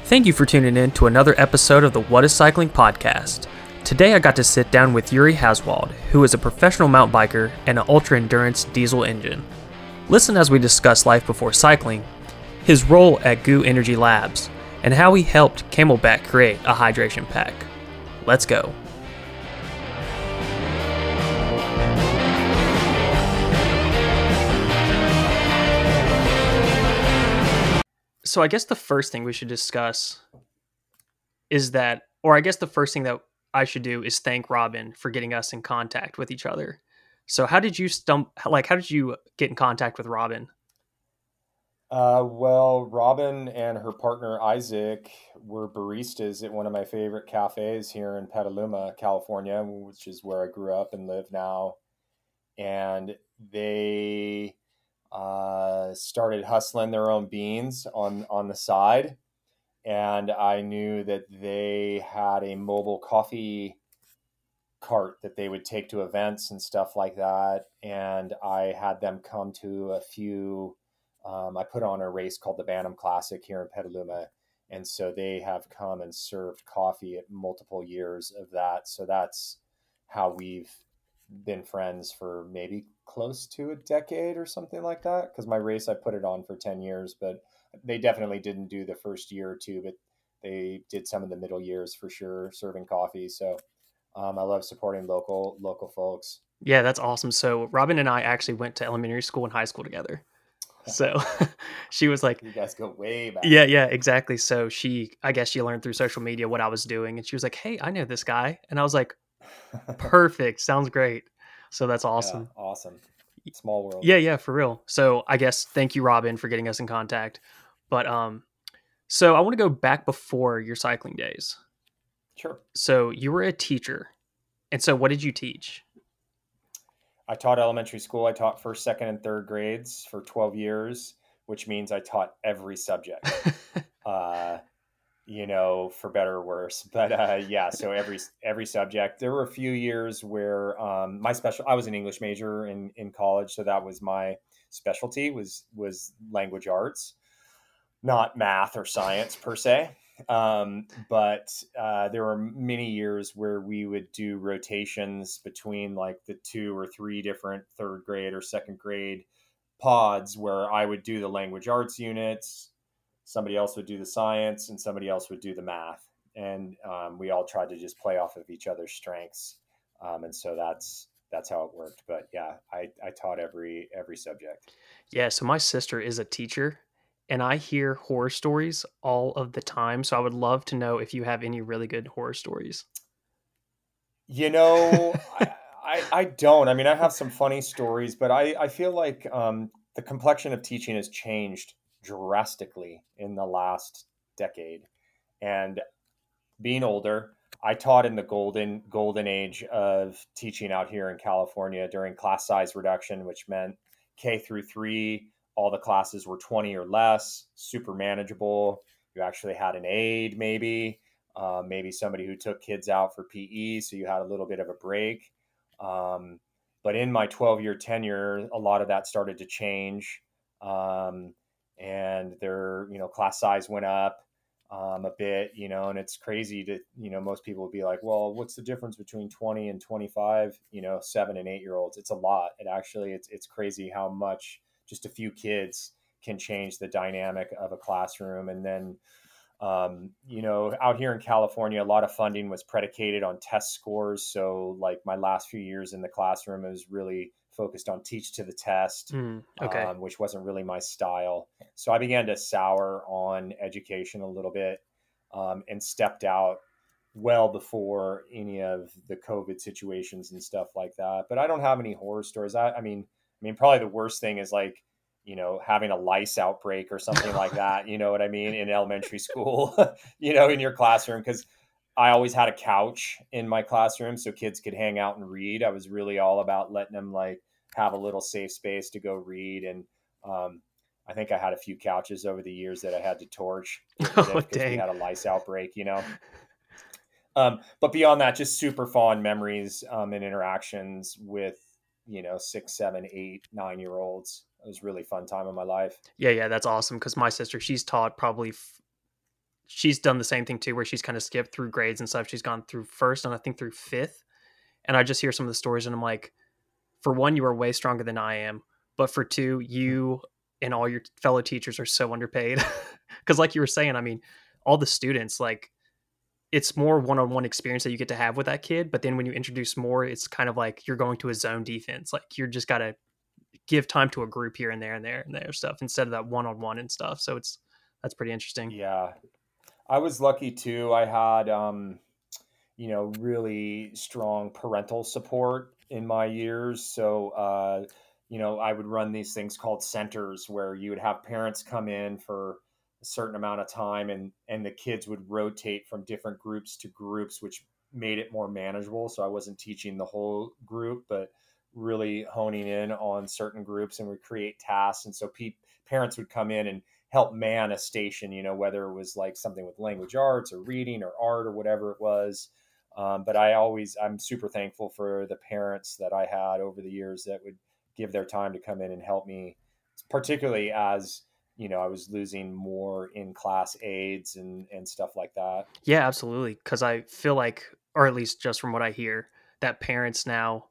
Thank you for tuning in to another episode of the What is Cycling podcast. Today I got to sit down with Yuri Hauswald, who is a professional mountain biker and an ultra-endurance diesel engine. Listen as we discuss life before cycling, his role at GU Energy Labs, and how he helped CamelBak create a hydration pack. Let's go. So I guess the first thing we should discuss is that, or I guess the first thing that I should do is thank Robin for getting us in contact with each other. So how did you how did you get in contact with Robin? Well, Robin and her partner Isaac were baristas at one of my favorite cafes here in Petaluma, California, which is where I grew up and live now. And they started hustling their own beans on the side. And I knew that they had a mobile coffee cart that they would take to events and stuff like that. And I had them come to a few. I put on a race called the Bantam Classic here in Petaluma. And so they have come and served coffee at multiple years of that. So that's how we've been friends for maybe close to a decade or something like that. Because my race, I put it on for 10 years, but they definitely didn't do the first year or two, but they did some of the middle years for sure, serving coffee. So I love supporting local folks. Yeah, that's awesome. So Robin and I actually went to elementary school and high school together. So she was like, you guys go way back. Yeah, exactly. So I guess she learned through social media what I was doing. And she was like, hey, I know this guy. And I was like, perfect. Sounds great. So that's awesome. Yeah, awesome. Small world. Yeah, for real. So I guess thank you, Robin, for getting us in contact. But so I want to go back before your cycling days. Sure. So you were a teacher. And so what did you teach? I taught elementary school. I taught first, second, and third grades for 12 years, which means I taught every subject, for better or worse. But yeah, so every subject. There were a few years where I was an English major in college, so that was my specialty was language arts, not math or science per se. But there were many years where we would do rotations between like the 2 or 3 different third grade or second grade pods where I would do the language arts units, somebody else would do the science, and somebody else would do the math. And we all tried to just play off of each other's strengths. And so that's how it worked. But yeah, I taught every subject. Yeah. So my sister is a teacher. And I hear horror stories all of the time. So I would love to know if you have any really good horror stories. I don't. I mean, I have some funny stories, but I feel like the complexion of teaching has changed drastically in the last decade. And being older, I taught in the golden age of teaching out here in California during class size reduction, which meant K through 3. All the classes were 20 or less, super manageable. You actually had an aide, maybe somebody who took kids out for PE. So you had a little bit of a break. But in my 12-year tenure, a lot of that started to change. And their, class size went up a bit, and it's crazy to, most people would be like, well, what's the difference between 20 and 25, 7 and 8-year-olds? It's a lot. It's crazy how much just a few kids can change the dynamic of a classroom. And then, out here in California, a lot of funding was predicated on test scores. So like my last few years in the classroom, I was really focused on teach to the test, which wasn't really my style. So I began to sour on education a little bit and stepped out well before any of the COVID situations and stuff like that. But I don't have any horror stories. I mean, probably the worst thing is like, having a lice outbreak or something like that, you know what I mean, in elementary school, in your classroom. Because I always had a couch in my classroom so kids could hang out and read. I was really all about letting them like have a little safe space to go read. And I think I had a few couches over the years that I had to torch because we had a lice outbreak, But beyond that, just super fond memories and interactions with, 6, 7, 8, 9-year-olds. It was a really fun time in my life. Yeah, that's awesome. Because my sister, she's taught probably she's done the same thing too, where she's kind of skipped through grades and stuff. She's gone through first and I think through fifth. And I just hear some of the stories and I'm like, for one, you are way stronger than I am. But for two, you and all your fellow teachers are so underpaid. Because like you were saying, I mean, all the students, like it's more one-on-one experience that you get to have with that kid. But then when you introduce more, it's kind of like you're going to a zone defense. Like you're just got to give time to a group here and there and there and there stuff instead of that one-on-one and stuff. So that's pretty interesting. Yeah. I was lucky too. I had, really strong parental support in my years. So, I would run these things called centers where you would have parents come in for a certain amount of time and the kids would rotate from different groups to groups, which made it more manageable. So I wasn't teaching the whole group, but really honing in on certain groups and would create tasks. And so parents would come in and help man a station, whether it was like something with language arts or reading or art or whatever it was. But I'm super thankful for the parents that I had over the years that would give their time to come in and help me, particularly as, I was losing more in class aides and stuff like that. Yeah, absolutely. Because I feel like, or at least just from what I hear, that parents now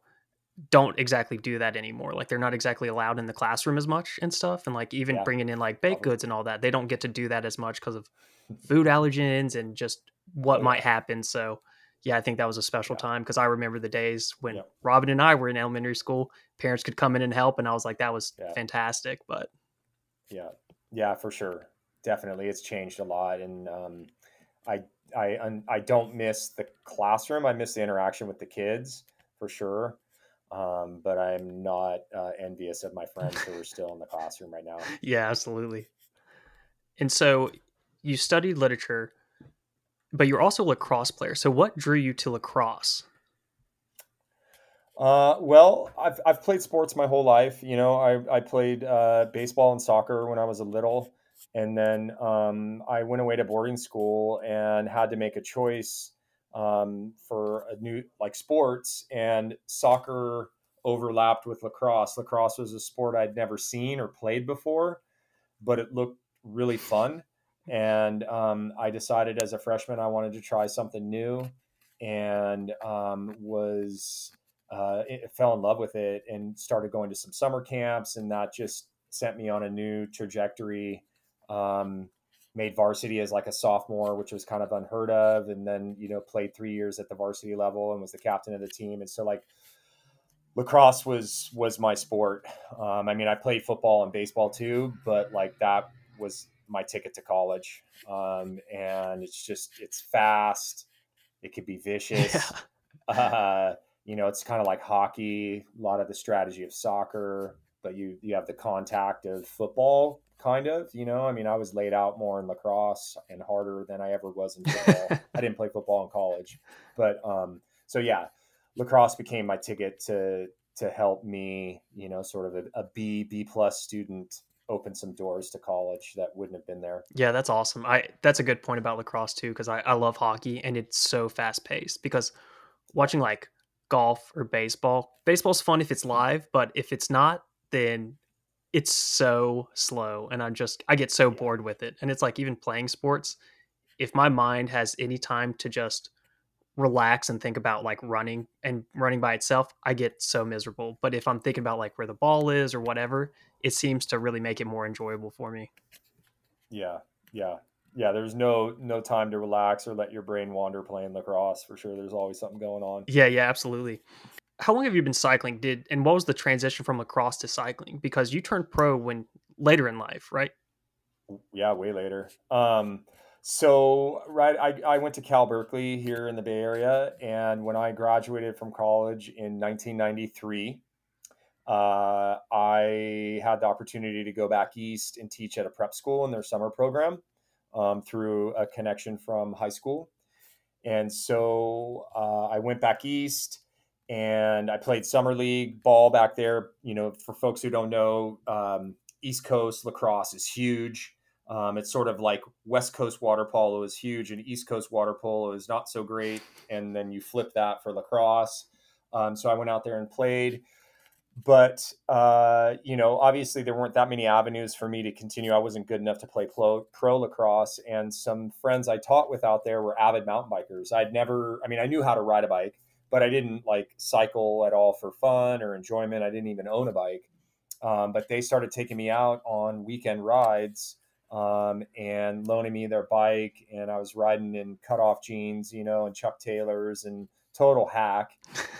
don't exactly do that anymore. Like they're not exactly allowed in the classroom as much and stuff. And like even Yeah, bringing in like baked probably. goods and all that, they don't get to do that as much because of food allergens and just what Oh might yeah. happen. So yeah, I think that was a special Yeah. time because I remember the days when Yeah. Robin and I were in elementary school, parents could come in and help. And I was like, that was Yeah. fantastic. But Yeah. Yeah, for sure. Definitely. It's changed a lot. And, I, I don't miss the classroom. I miss the interaction with the kids for sure. But I'm not envious of my friends who are still in the classroom right now. yeah, absolutely. And so you studied literature, but you're also a lacrosse player. So what drew you to lacrosse? Well, I've played sports my whole life. I played baseball and soccer when I was a little, and then I went away to boarding school and had to make a choice for a new like sports, and soccer overlapped with lacrosse. Lacrosse was a sport I'd never seen or played before, but it looked really fun. And I decided as a freshman I wanted to try something new, and fell in love with it and started going to some summer camps, and that just sent me on a new trajectory. Um, Made varsity as like a sophomore, which was kind of unheard of, and then played 3 years at the varsity level and was the captain of the team. And so like lacrosse was my sport. I mean, I played football and baseball too, but like that was my ticket to college. And it's fast. It could be Yeah. vicious. It's kind of like hockey, a lot of the strategy of soccer, but you have the contact of football, kind of. I mean, I was laid out more in lacrosse and harder than I ever was in football. I didn't play football in college, but so yeah, lacrosse became my ticket to help me, sort of a B plus student open some doors to college that wouldn't have been there. Yeah, that's awesome. That's a good point about lacrosse too, because I love hockey and it's so fast paced. Because Yeah. watching like golf or baseball's fun if it's live, but if it's not, then it's so slow, and I get so Yeah. bored with it. And it's like even playing sports, if my mind has any time to just relax and think about like running by itself, I get so miserable. But if I'm thinking about like where the ball is or whatever, it seems to really make it more enjoyable for me. Yeah. Yeah. Yeah. There's no time to relax or let your brain wander playing lacrosse for sure. There's always something going on. Yeah, yeah, absolutely. How long have you been cycling? And what was the transition from lacrosse to cycling? Because you turned pro when later in life, right? Yeah, way later. So right, I went to Cal Berkeley here in the Bay Area, and when I graduated from college in 1993, I had the opportunity to go back east and teach at a prep school in their summer program through a connection from high school. And so I went back east and I played summer league ball back there. For folks who don't know, East Coast lacrosse is huge. It's sort of like West Coast water polo is huge and East Coast water polo is not so great. And then you flip that for lacrosse. So I went out there and played. But obviously there weren't that many avenues for me to continue. I wasn't good enough to play pro lacrosse, and some friends I taught with out there were avid mountain bikers. I knew how to ride a bike, but I didn't like cycle at all for fun or enjoyment. I didn't even own a bike. But they started taking me out on weekend rides, and loaning me their bike. And I was riding in cutoff jeans, and Chuck Taylors, and total hack,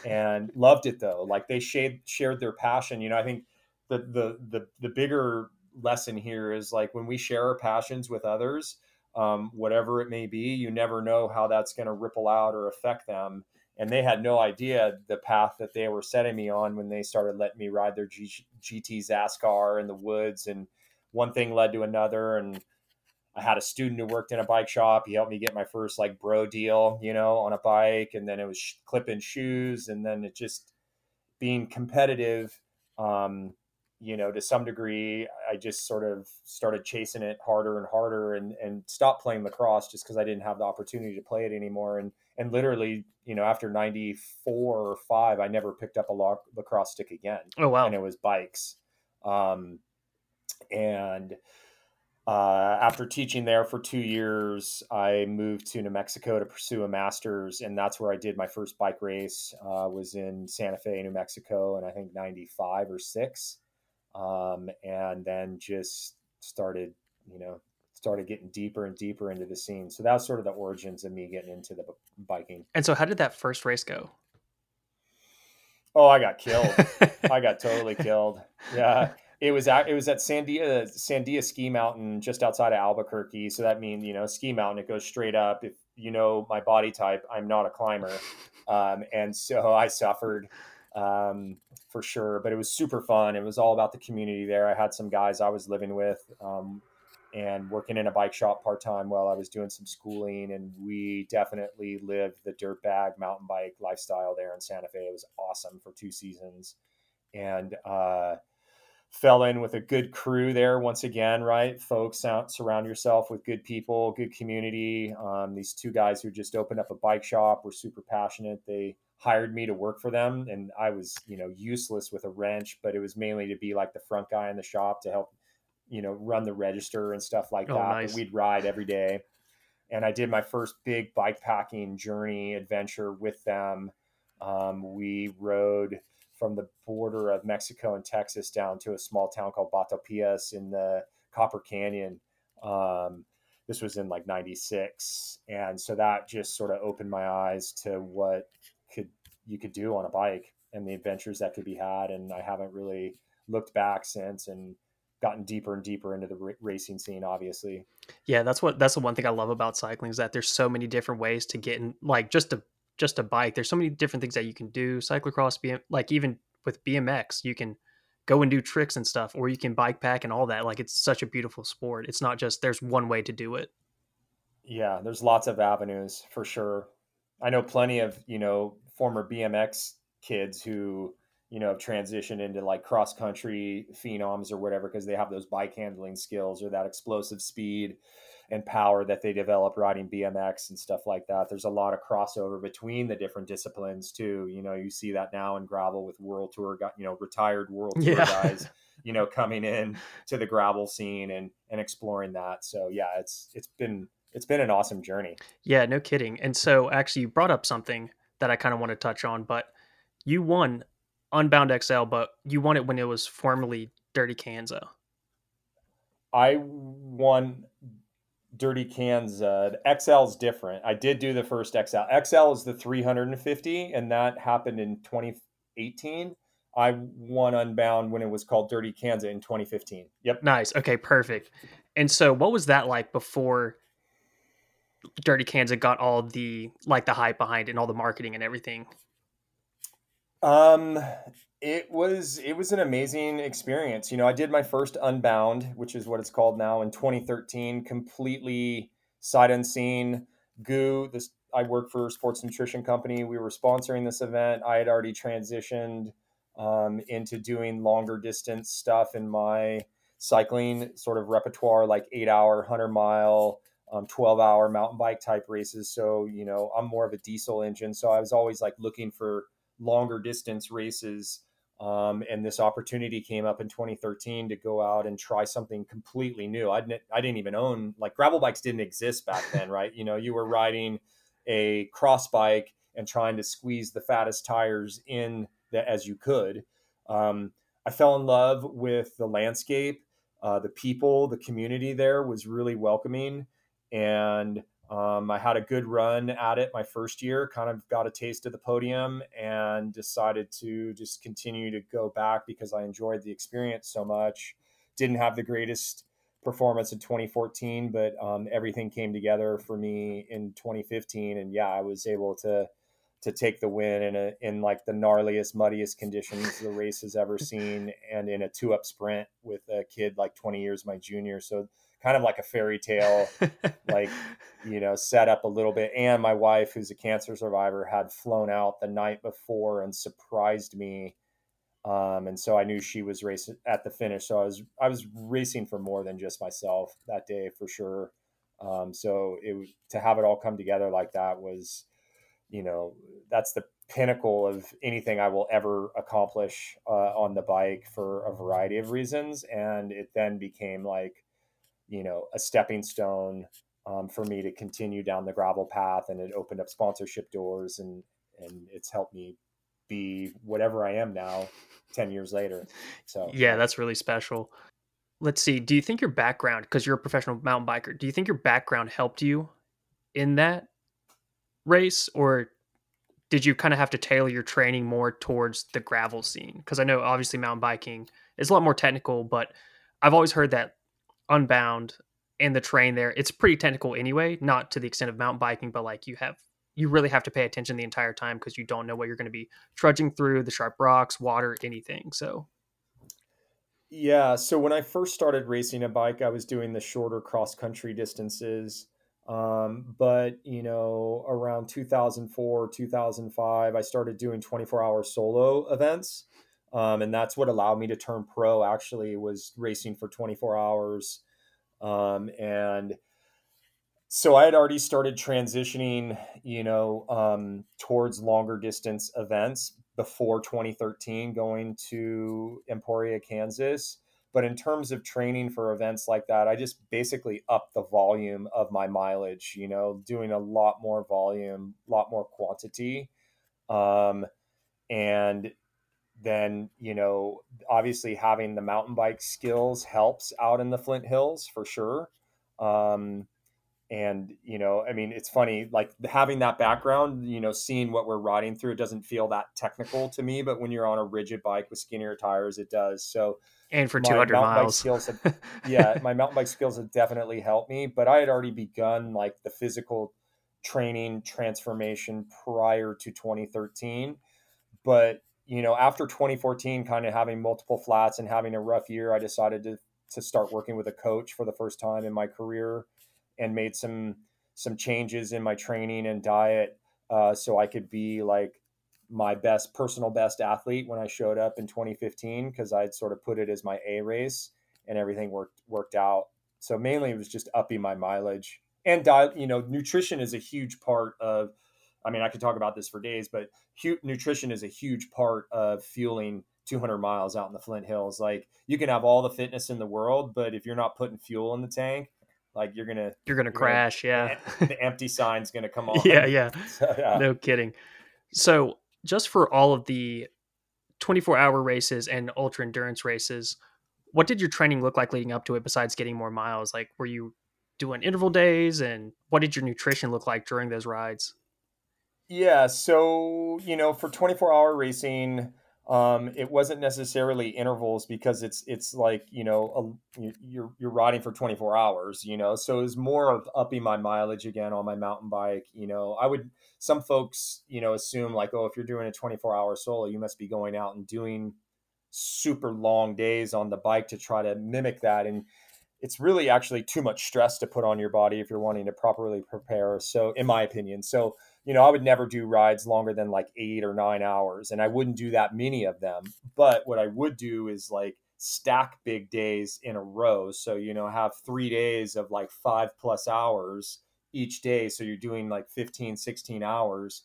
and loved it though. Like they shared their passion. I think the bigger lesson here is like when we share our passions with others, whatever it may be, you never know how that's going to ripple out or affect them. And they had no idea the path that they were setting me on when they started letting me ride their GT Zascar in the woods. And one thing led to another. And I had a student who worked in a bike shop. He helped me get my first like bro deal, on a bike. And then it was clipping shoes. And then it just being competitive, to some degree, I just sort of started chasing it harder and harder, and stopped playing lacrosse just because I didn't have the opportunity to play it anymore. And literally, after 94 or 5, I never picked up a lacrosse stick again. Oh, wow. And it was bikes. And after teaching there for 2 years, I moved to New Mexico to pursue a master's, and that's where I did my first bike race. Was in Santa Fe, New Mexico, and I think 95 or 6, and then just started getting deeper and deeper into the scene. So that was sort of the origins of me getting into the biking. And so how did that first race go? Oh, I got killed. I got totally killed. Yeah. It was at Sandia Ski Mountain just outside of Albuquerque. So that means, ski mountain, it goes straight up. If you know my body type, I'm not a climber. And so I suffered for sure, but it was super fun. It was all about the community there. I had some guys I was living with and working in a bike shop part-time while I was doing some schooling. And we definitely lived the dirtbag mountain bike lifestyle there in Santa Fe. It was awesome for 2 seasons. And, fell in with a good crew there once again, right? Folks, surround yourself with good people, good community. These 2 guys who just opened up a bike shop were super passionate. They hired me to work for them, and I was, useless with a wrench, but it was mainly to be like the front guy in the shop to help, run the register and stuff like that. Nice. But we'd ride every day. And I did my first big bike packing journey adventure with them. We rode from the border of Mexico and Texas down to a small town called Batopias in the Copper Canyon. This was in like 96. And so that just sort of opened my eyes to what you could do on a bike and the adventures that could be had. And I haven't really looked back since, and gotten deeper and deeper into the racing scene, obviously. Yeah, that's the one thing I love about cycling, is that there's so many different ways to get in, like just a bike. There's so many different things that you can do. Cyclocross, like even with BMX, you can go and do tricks and stuff, or you can bike pack and all that. Like it's such a beautiful sport. It's not just there's one way to do it. Yeah, there's lots of avenues for sure. I know plenty of, former BMX kids who, have transitioned into like cross country phenoms or whatever, because they have those bike handling skills or that explosive speed and power that they develop riding BMX and stuff like that. There's a lot of crossover between the different disciplines too. You see that now in gravel with World Tour, retired World Tour guys, coming in to the gravel scene and exploring that. So yeah, it's been an awesome journey. Yeah, no kidding. And so actually you brought up something that I kind of want to touch on, but you won Unbound XL, but you won it when it was formerly Dirty Kanza. I won Dirty Kanza. The XL is different. I did do the first XL. XL is the 350, and that happened in 2018. I won Unbound when it was called Dirty Kanza in 2015. Yep. Nice. Okay, perfect. And so what was that like before Dirty Kanza got all the hype behind it and all the marketing and everything? It was an amazing experience. I did my first Unbound, which is what it's called now, in 2013, completely sight unseen. I work for a sports nutrition company. We were sponsoring this event. I had already transitioned into doing longer distance stuff in my cycling sort of repertoire, like 8-hour, 100-mile, 12-hour mountain bike type races. So, I'm more of a diesel engine. So I was always like looking for longer distance races And this opportunity came up in 2013 to go out and try something completely new. I didn't even own, like, gravel bikes didn't exist back then, right? You know, you were riding a cross bike and trying to squeeze the fattest tires in as you could. I fell in love with the landscape, the people, the community there was really welcoming. And I had a good run at it my first year, kind of got a taste of the podium, and decided to just continue to go back because I enjoyed the experience so much. Didn't have the greatest performance in 2014, but everything came together for me in 2015. And yeah, I was able to take the win in like the gnarliest, muddiest conditions the race has ever seen, and in a 2-up sprint with a kid like 20 years my junior. So kind of like a fairy tale, like, you know, set up a little bit. And my wife, who's a cancer survivor, had flown out the night before and surprised me. And so I knew she was racing at the finish. So I was racing for more than just myself that day for sure. So to have it all come together like that was, you know, that's the pinnacle of anything I will ever accomplish on the bike for a variety of reasons. And it then became like, you know, a stepping stone for me to continue down the gravel path, and it opened up sponsorship doors, and it's helped me be whatever I am now 10 years later. So Yeah, that's really special. Let's see. Do you think your background, because you're a professional mountain biker, do you think your background helped you in that race, or did you kind of have to tailor your training more towards the gravel scene? Because I know obviously mountain biking is a lot more technical, but I've always heard that Unbound and the terrain there, it's pretty technical anyway, not to the extent of mountain biking, but like you really have to pay attention the entire time because you don't know what you're going to be trudging through, the sharp rocks, water, anything. So yeah, so when I first started racing a bike, I was doing the shorter cross country distances. But you know, around 2004, 2005, I started doing 24-hour solo events. And that's what allowed me to turn pro, actually, was racing for 24 hours. And so I had already started transitioning, you know, towards longer distance events before 2013, going to Emporia, Kansas. But in terms of training for events like that, I just basically upped the volume of my mileage, you know, doing a lot more volume, a lot more quantity. Um, and then, you know, obviously having the mountain bike skills helps out in the Flint Hills for sure. Um, and, you know, I mean, it's funny, like having that background, you know, seeing what we're riding through, it doesn't feel that technical to me, but when you're on a rigid bike with skinnier tires, it does. So and for my 200 mountain bike miles. skills have, yeah, my mountain bike skills have definitely helped me, but I had already begun like the physical training transformation prior to 2013. But, you know, after 2014, kind of having multiple flats and having a rough year, I decided to start working with a coach for the first time in my career, and made some changes in my training and diet, so I could be like my best personal best athlete when I showed up in 2015, because I'd sort of put it as my A race, and everything worked out. So mainly it was just upping my mileage and diet. You know, nutrition is a huge part of. I mean, I could talk about this for days, but nutrition is a huge part of fueling 200 miles out in the Flint Hills. Like, you can have all the fitness in the world, but if you're not putting fuel in the tank, like You're going to crash. Yeah. the empty sign's gonna come Yeah. on. Yeah. So yeah. No kidding. So just for all of the 24-hour races and ultra endurance races, what did your training look like leading up to it besides getting more miles? Like, were you doing interval days, and what did your nutrition look like during those rides? Yeah, so, you know, for 24-hour racing, it wasn't necessarily intervals, because it's like, you know, you're riding for 24 hours, you know. So it was more of upping my mileage again on my mountain bike. You know, some folks, you know, assume like, oh, if you're doing a 24-hour solo, you must be going out and doing super long days on the bike to try to mimic that. And it's really actually too much stress to put on your body if you're wanting to properly prepare. So, in my opinion, so, you know, I would never do rides longer than like 8 or 9 hours, and I wouldn't do that many of them. But what I would do is like stack big days in a row. So, you know, have 3 days of like 5+ hours each day. So you're doing like 15, 16 hours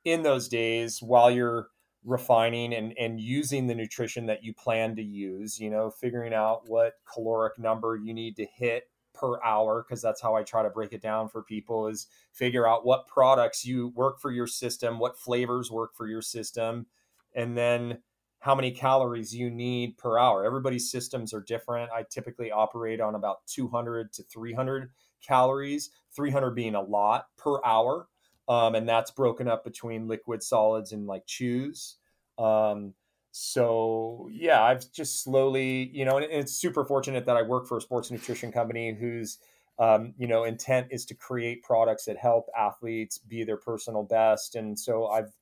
in those days while you're refining and using the nutrition that you plan to use, figuring out what caloric number you need to hit per hour, because that's how I try to break it down for people, is figure out what products you work for your system, what flavors work for your system, and then how many calories you need per hour. Everybody's systems are different. I typically operate on about 200 to 300 calories, 300 being a lot per hour. And that's broken up between liquid, solids, and like chews. Um, so yeah, I've just slowly, and it's super fortunate that I work for a sports nutrition company whose, intent is to create products that help athletes be their personal best. And so I've,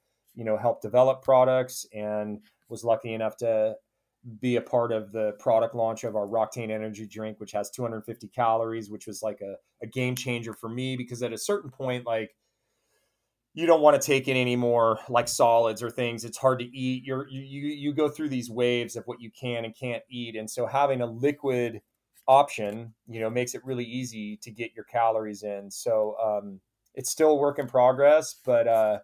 helped develop products and was lucky enough to be a part of the product launch of our Roctane energy drink, which has 250 calories, which was like a game changer for me, because at a certain point, like, you don't want to take in any more like solids or things. It's hard to eat. You go through these waves of what you can and can't eat. And so having a liquid option, makes it really easy to get your calories in. So it's still a work in progress, but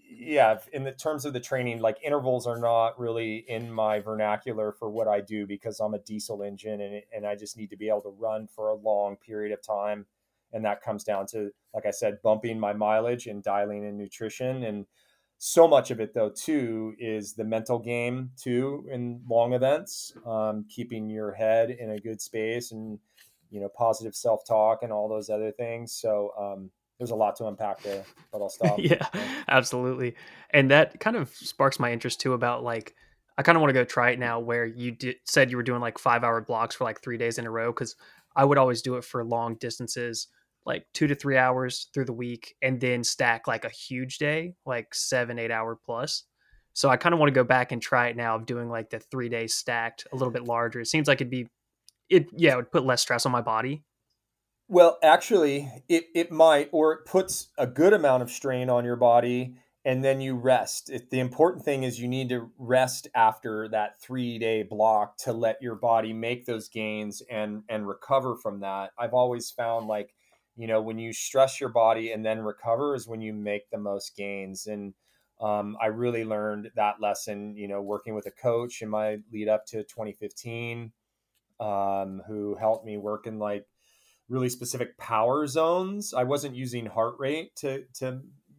yeah, in the terms of the training, like intervals are not really in my vernacular for what I do, because I'm a diesel engine, and I just need to be able to run for a long period of time. And that comes down to, like I said, bumping my mileage and dialing in nutrition. And so much of it, though, too, is the mental game too in long events, keeping your head in a good space, and positive self-talk and all those other things. So there's a lot to unpack there, but I'll stop. Yeah, Yeah. absolutely. And that kind of sparks my interest too about like I kind of want to go try it now where said you were doing like 5 hour blocks for like 3 days in a row, because I would always do it for long distances, like 2 to 3 hours through the week, and then stack like a huge day, like 7, 8 hour plus. So I kind of want to go back and try it now of doing like the 3 days stacked a little bit larger. It seems like it would put less stress on my body. Well, actually, it might, or it puts a good amount of strain on your body, and then you rest. The important thing is you need to rest after that 3 day block to let your body make those gains and recover from that. I've always found, like, when you stress your body and then recover is when you make the most gains. And I really learned that lesson, working with a coach in my lead up to 2015, who helped me work in like really specific power zones. I wasn't using heart rate to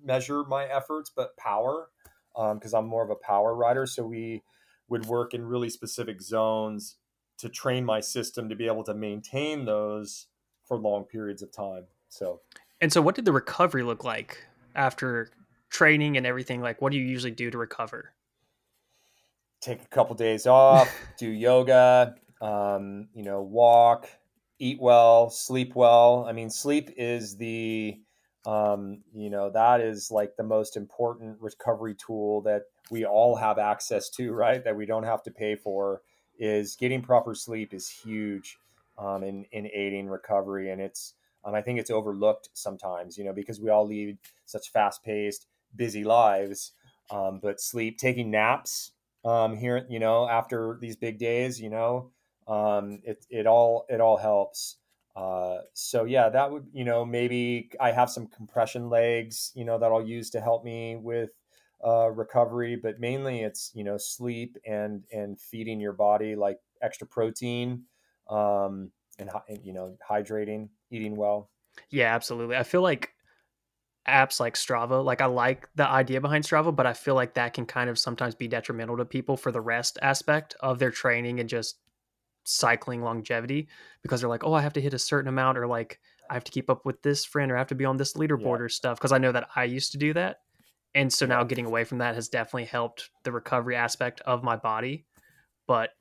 measure my efforts, but power, because I'm more of a power rider. So we would work in really specific zones to train my system to be able to maintain those for long periods of time. So And so what did the recovery look like after training and everything? Like what do you usually do to recover? take a couple days off, do yoga, walk, eat well, sleep well. I mean, sleep is that is like the most important recovery tool that we all have access to, right? That we don't have to pay for. Is getting proper sleep is huge, in aiding recovery. And I think it's overlooked sometimes, because we all lead such fast paced, busy lives. But sleep, taking naps, here, after these big days, it all helps. So yeah, that would, maybe I have some compression legs, that I'll use to help me with recovery, but mainly it's, sleep and feeding your body like extra protein, and hydrating, eating well. Yeah, absolutely. I feel like apps like Strava, like I like the idea behind Strava, but I feel like that can kind of sometimes be detrimental to people for the rest aspect of their training and just cycling longevity, because they're like, oh, I have to hit a certain amount, or like I have to keep up with this friend, or I have to be on this Yeah. leaderboard or stuff. Because I know that I used to do that. And so now Yeah. getting away from that has definitely helped the recovery aspect of my body. But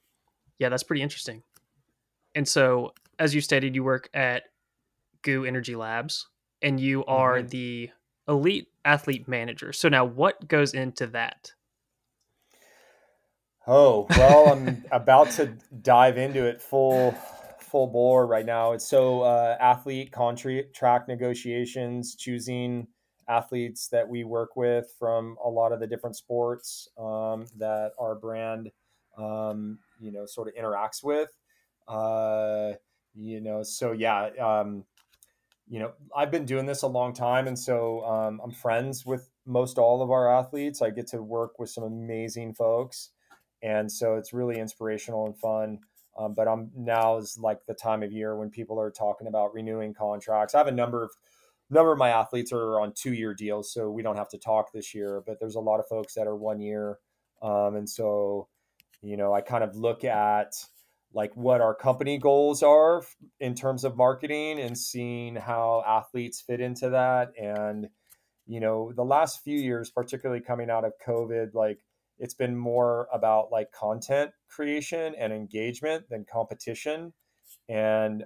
yeah, that's pretty interesting. And so, as you stated, you work at Goo Energy Labs and you are Hmm. the elite athlete manager. So, now what goes into that? Oh, well, I'm about to dive into it full bore right now. It's so athlete contract negotiations, choosing athletes that we work with from a lot of the different sports, that our brand, sort of interacts with. So yeah, I've been doing this a long time, and so I'm friends with most all of our athletes. I get to work with some amazing folks, and so it's really inspirational and fun. But I'm now is like the time of year when people are talking about renewing contracts. I have a number of my athletes are on 2-year deals, so we don't have to talk this year. But there's a lot of folks that are 1 year, and so I kind of look at like what our company goals are in terms of marketing and seeing how athletes fit into that. And the last few years, particularly coming out of COVID, like it's been more about like content creation and engagement than competition. And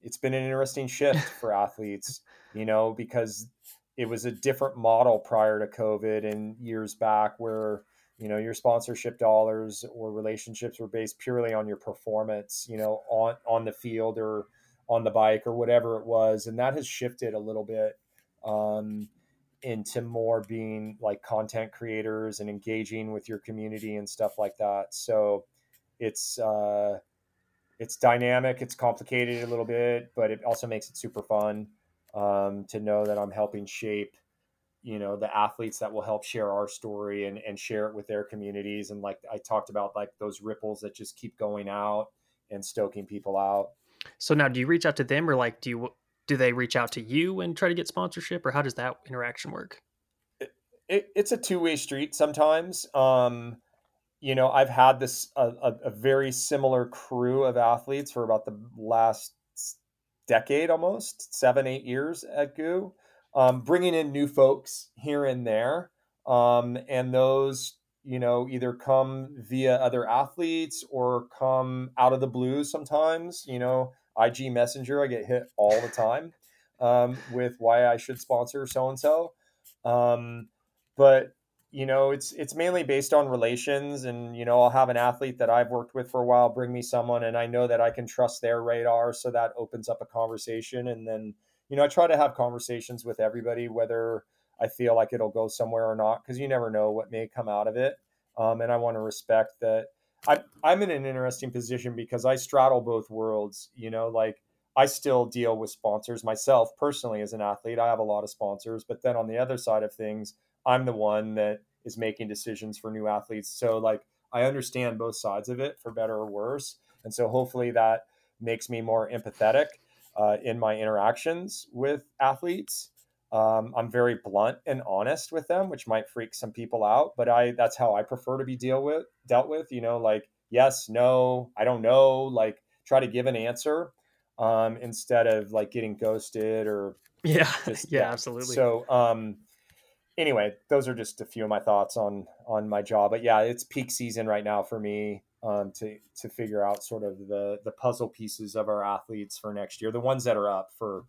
it's been an interesting shift for athletes, because it was a different model prior to COVID and years back where, your sponsorship dollars or relationships were based purely on your performance, on the field or on the bike or whatever it was. And that has shifted a little bit um, into more being like content creators and engaging with your community and stuff like that. So it's, it's dynamic, it's complicated a little bit, but it also makes it super fun to know that I'm helping shape, the athletes that will help share our story and share it with their communities. And like I talked about, like those ripples that just keep going out and stoking people out. So now, do you reach out to them, or like do they reach out to you and try to get sponsorship, or how does that interaction work? It's a two-way street sometimes. I've had a very similar crew of athletes for about the last decade, almost 7, 8 years at GU, bringing in new folks here and there. And those, either come via other athletes or come out of the blue sometimes. IG Messenger, I get hit all the time with why I should sponsor so and so. But it's mainly based on relations. And I'll have an athlete that I've worked with for a while bring me someone, and I know that I can trust their radar, so that opens up a conversation. And then I try to have conversations with everybody, whether I feel like it'll go somewhere or not, because you never know what may come out of it. And I want to respect that. I'm in an interesting position because I straddle both worlds. Like I still deal with sponsors myself personally as an athlete. I have a lot of sponsors, but then on the other side of things, I'm the one that is making decisions for new athletes. So like I understand both sides of it, for better or worse. And so hopefully that makes me more empathetic in my interactions with athletes. I'm very blunt and honest with them, which might freak some people out, but that's how I prefer to be dealt with, like yes, no, I don't know, like try to give an answer instead of like getting ghosted or Yeah, just, yeah, yeah. absolutely. So, anyway, those are just a few of my thoughts on my job. But yeah, it's peak season right now for me to figure out sort of the puzzle pieces of our athletes for next year, the ones that are up for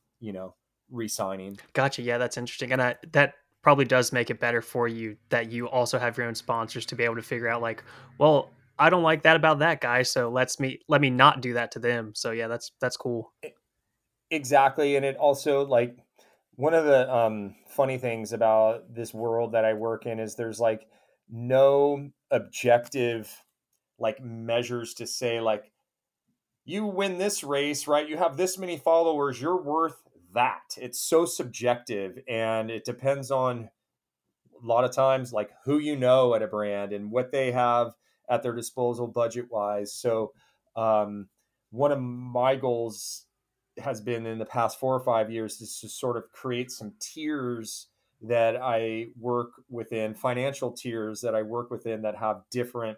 re-signing. Gotcha. Yeah, that's interesting, and that probably does make it better for you that you also have your own sponsors to be able to figure out like, well, I don't like that about that guy, so let me not do that to them. So yeah, that's cool. Exactly, and it also like one of the funny things about this world that I work in is there's like no objective like measures to say like you win this race, right? You have this many followers, you're worth that. It's so subjective, and it depends on a lot of times like who at a brand and what they have at their disposal budget wise. So um, one of my goals has been in the past 4 or 5 years is to sort of create some tiers that I work within, financial tiers that I work within that have different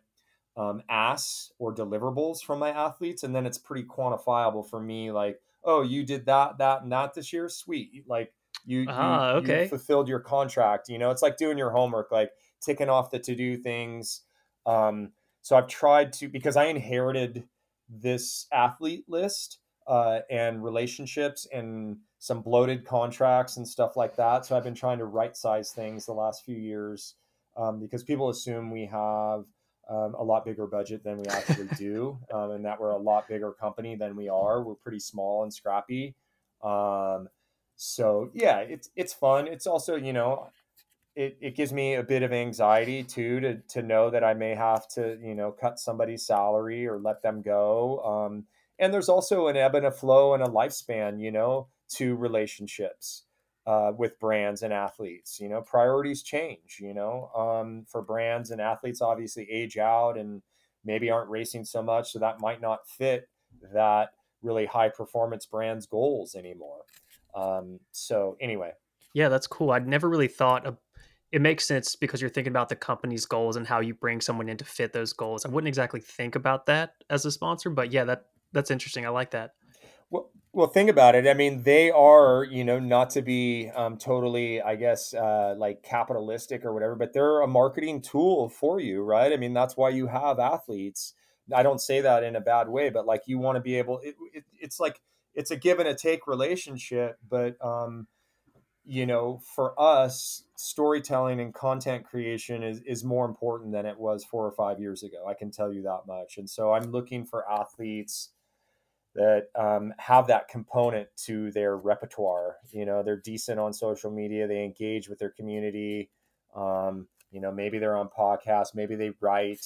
asks or deliverables from my athletes. And then it's pretty quantifiable for me, like, oh, you did that, and that this year. Sweet. Like you Okay. fulfilled your contract. It's like doing your homework, like ticking off the to-do things. So I've tried to, because I inherited this athlete list and relationships and some bloated contracts and stuff like that. So I've been trying to right size things the last few years because people assume we have a lot bigger budget than we actually do, and that we're a lot bigger company than we are. We're pretty small and scrappy. Um, so yeah, it's fun. It's also it gives me a bit of anxiety too to know that I may have to cut somebody's salary or let them go. And there's also an ebb and a flow and a lifespan to relationships. with brands and athletes. Priorities change. For brands and athletes, obviously age out and maybe aren't racing so much, so that might not fit that really high performance brand's goals anymore. So anyway. Yeah, that's cool. I'd never really thought of it. Makes sense because you're thinking about the company's goals and how you bring someone in to fit those goals. I wouldn't exactly think about that as a sponsor, but yeah, that's interesting. I like that. Well, think about it. I mean, they are, not to be totally, I guess, like capitalistic or whatever, but they're a marketing tool for you, right? I mean, that's why you have athletes. I don't say that in a bad way, but like you want to be able, it's like it's a give and a take relationship. But for us, storytelling and content creation is more important than it was 4 or 5 years ago. I can tell you that much. And so I'm looking for athletes that have that component to their repertoire. They're decent on social media. They engage with their community. Maybe they're on podcasts. Maybe they write,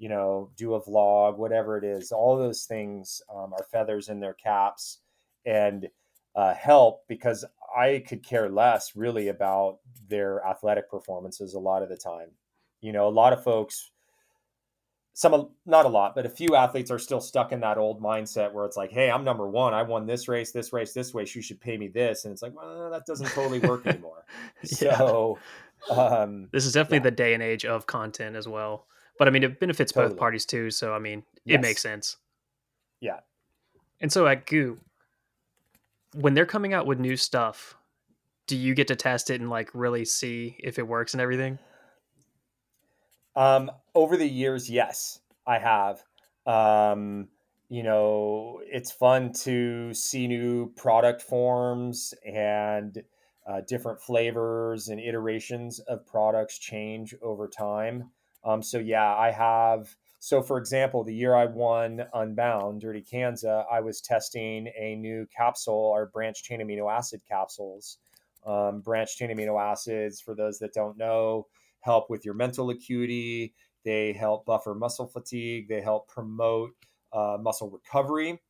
do a vlog, whatever it is. All those things are feathers in their caps and help, because I could care less really about their athletic performances a lot of the time. A lot of folks, not a lot, but a few athletes are still stuck in that old mindset where it's like, hey, I'm number one. I won this race, this race, this race. You should pay me this. And it's like, well, that doesn't totally work anymore. Yeah. So This is definitely yeah, the day and age of content as well. But I mean, it benefits both totally. parties too. So I mean, it makes Yes. sense. Yeah. And so at Goo, when they're coming out with new stuff, do you get to test it and like really see if it works and everything? Over the years, yes, I have. Um, it's fun to see new product forms and different flavors and iterations of products change over time. So yeah, I have. So for example, the year I won Unbound, Dirty Kanza, I was testing a new capsule, our branched chain amino acid capsules. Branched chain amino acids, for those that don't know, help with your mental acuity. They help buffer muscle fatigue. They help promote muscle recovery.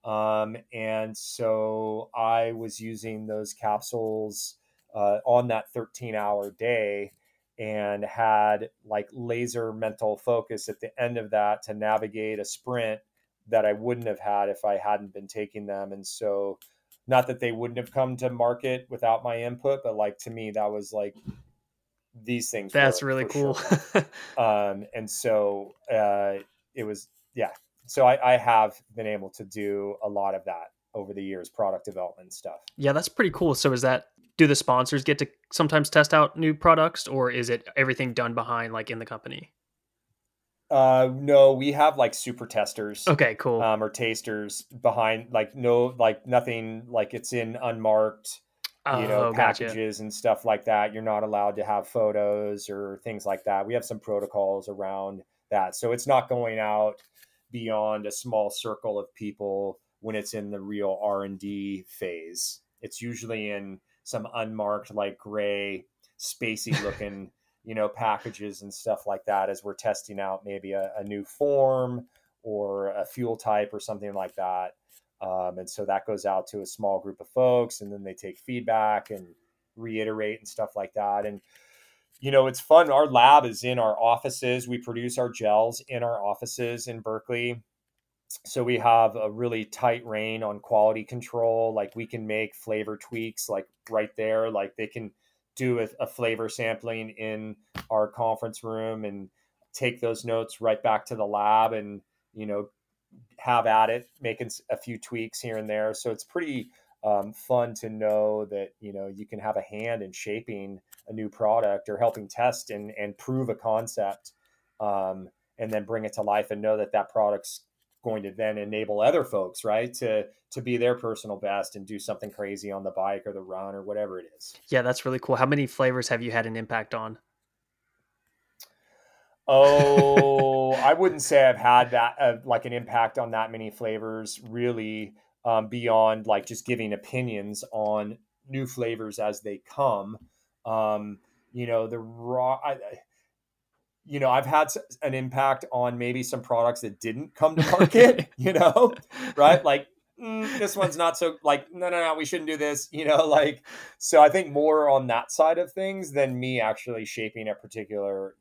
And so I was using those capsules on that 13-hour day and had like laser mental focus at the end of that to navigate a sprint that I wouldn't have had if I hadn't been taking them. And so, not that they wouldn't have come to market without my input, but like to me, that was like, these things That's work really for cool. sure. And so it was, yeah. So I have been able to do a lot of that over the years, product development stuff. Yeah, that's pretty cool. So is that do the sponsors get to sometimes test out new products or is it everything done behind like in the company? No, we have like super testers Okay, cool. or tasters behind, like, no, like nothing, like it's in unmarked, Oh, gotcha. packages and stuff like that. You're not allowed to have photos or things like that. We have some protocols around that. So it's not going out beyond a small circle of people when it's in the real R&D phase. It's usually in some unmarked, like gray, spacey looking, packages and stuff like that as we're testing out maybe a new form or a fuel type or something like that. And so that goes out to a small group of folks, and then they take feedback and reiterate and stuff like that. And, it's fun. Our lab is in our offices. We produce our gels in our offices in Berkeley. So we have a really tight rein on quality control. Like we can make flavor tweaks like right there. Like they can do a flavor sampling in our conference room and take those notes right back to the lab and, have at it, making a few tweaks here and there. So it's pretty fun to know that, you can have a hand in shaping a new product or helping test and prove a concept, and then bring it to life and know that that product's going to then enable other folks, right, to be their personal best and do something crazy on the bike or the run or whatever it is. Yeah, that's really cool. How many flavors have you had an impact on? Oh, I wouldn't say I've had that like an impact on that many flavors really, beyond like just giving opinions on new flavors as they come. The raw, I've had an impact on maybe some products that didn't come to market, Okay. right? Like this one's not so like, no, we shouldn't do this, like, so I think more on that side of things than me actually shaping a particular,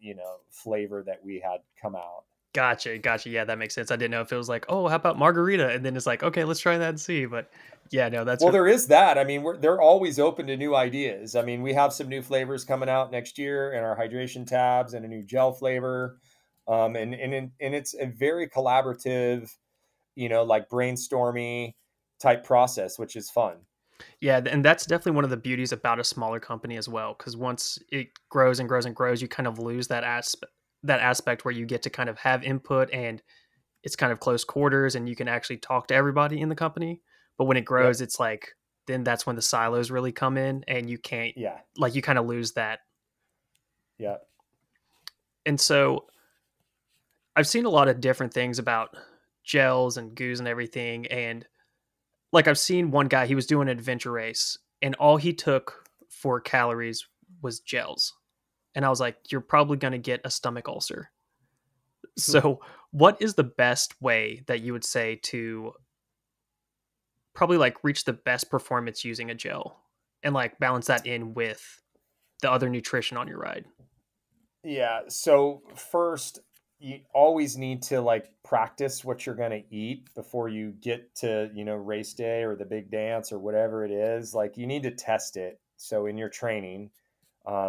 flavor that we had come out. Gotcha. Yeah, that makes sense. I didn't know if it was like, oh, how about margarita? And then it's like, okay, let's try that and see. But yeah, no, Well, there is that. I mean, they're always open to new ideas. I mean, we have some new flavors coming out next year in our hydration tabs and a new gel flavor. And it's a very collaborative, like brainstormy type process, which is fun. Yeah, and that's definitely one of the beauties about a smaller company as well. Because once it grows and grows and grows, you kind of lose that aspect where you get to kind of have input and it's kind of close quarters and you can actually talk to everybody in the company. But when it grows, Yep. it's like then that's when the silos really come in and you can't Yeah. like you kind of lose that. Yeah. And so I've seen a lot of different things about gels and goos and everything. And like I've seen one guy, he was doing an adventure race and all he took for calories was gels. And I was like, you're probably going to get a stomach ulcer. So, what is the best way that you would say to probably like reach the best performance using a gel and like balance that in with the other nutrition on your ride? Yeah. So first, you always need to like practice what you're going to eat before you get to, race day or the big dance or whatever it is. Like you need to test it. So in your training,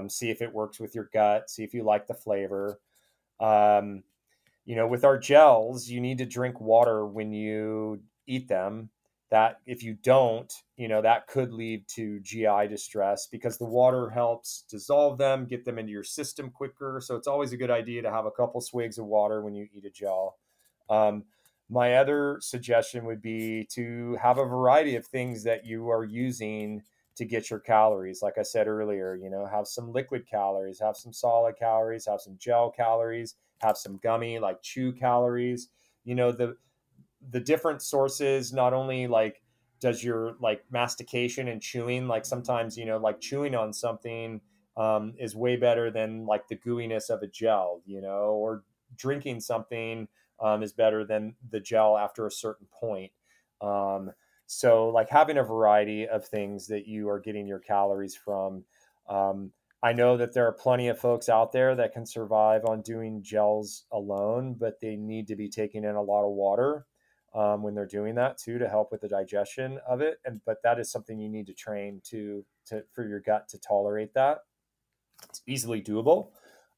see if it works with your gut, see if you like the flavor. Um, with our gels, you need to drink water when you eat them. That if you don't, that could lead to GI distress because the water helps dissolve them, get them into your system quicker. So it's always a good idea to have a couple swigs of water when you eat a gel. Um, my other suggestion would be to have a variety of things that you are using to get your calories. Like I said earlier, have some liquid calories, have some solid calories, have some gel calories, have some gummy like chew calories. The different sources not only like does your like mastication and chewing, like sometimes like chewing on something is way better than like the gooiness of a gel, or drinking something is better than the gel after a certain point. So like having a variety of things that you are getting your calories from. I know that there are plenty of folks out there that can survive on doing gels alone, but they need to be taking in a lot of water when they're doing that too, to help with the digestion of it. But that is something you need to train to for your gut to tolerate that. It's easily doable.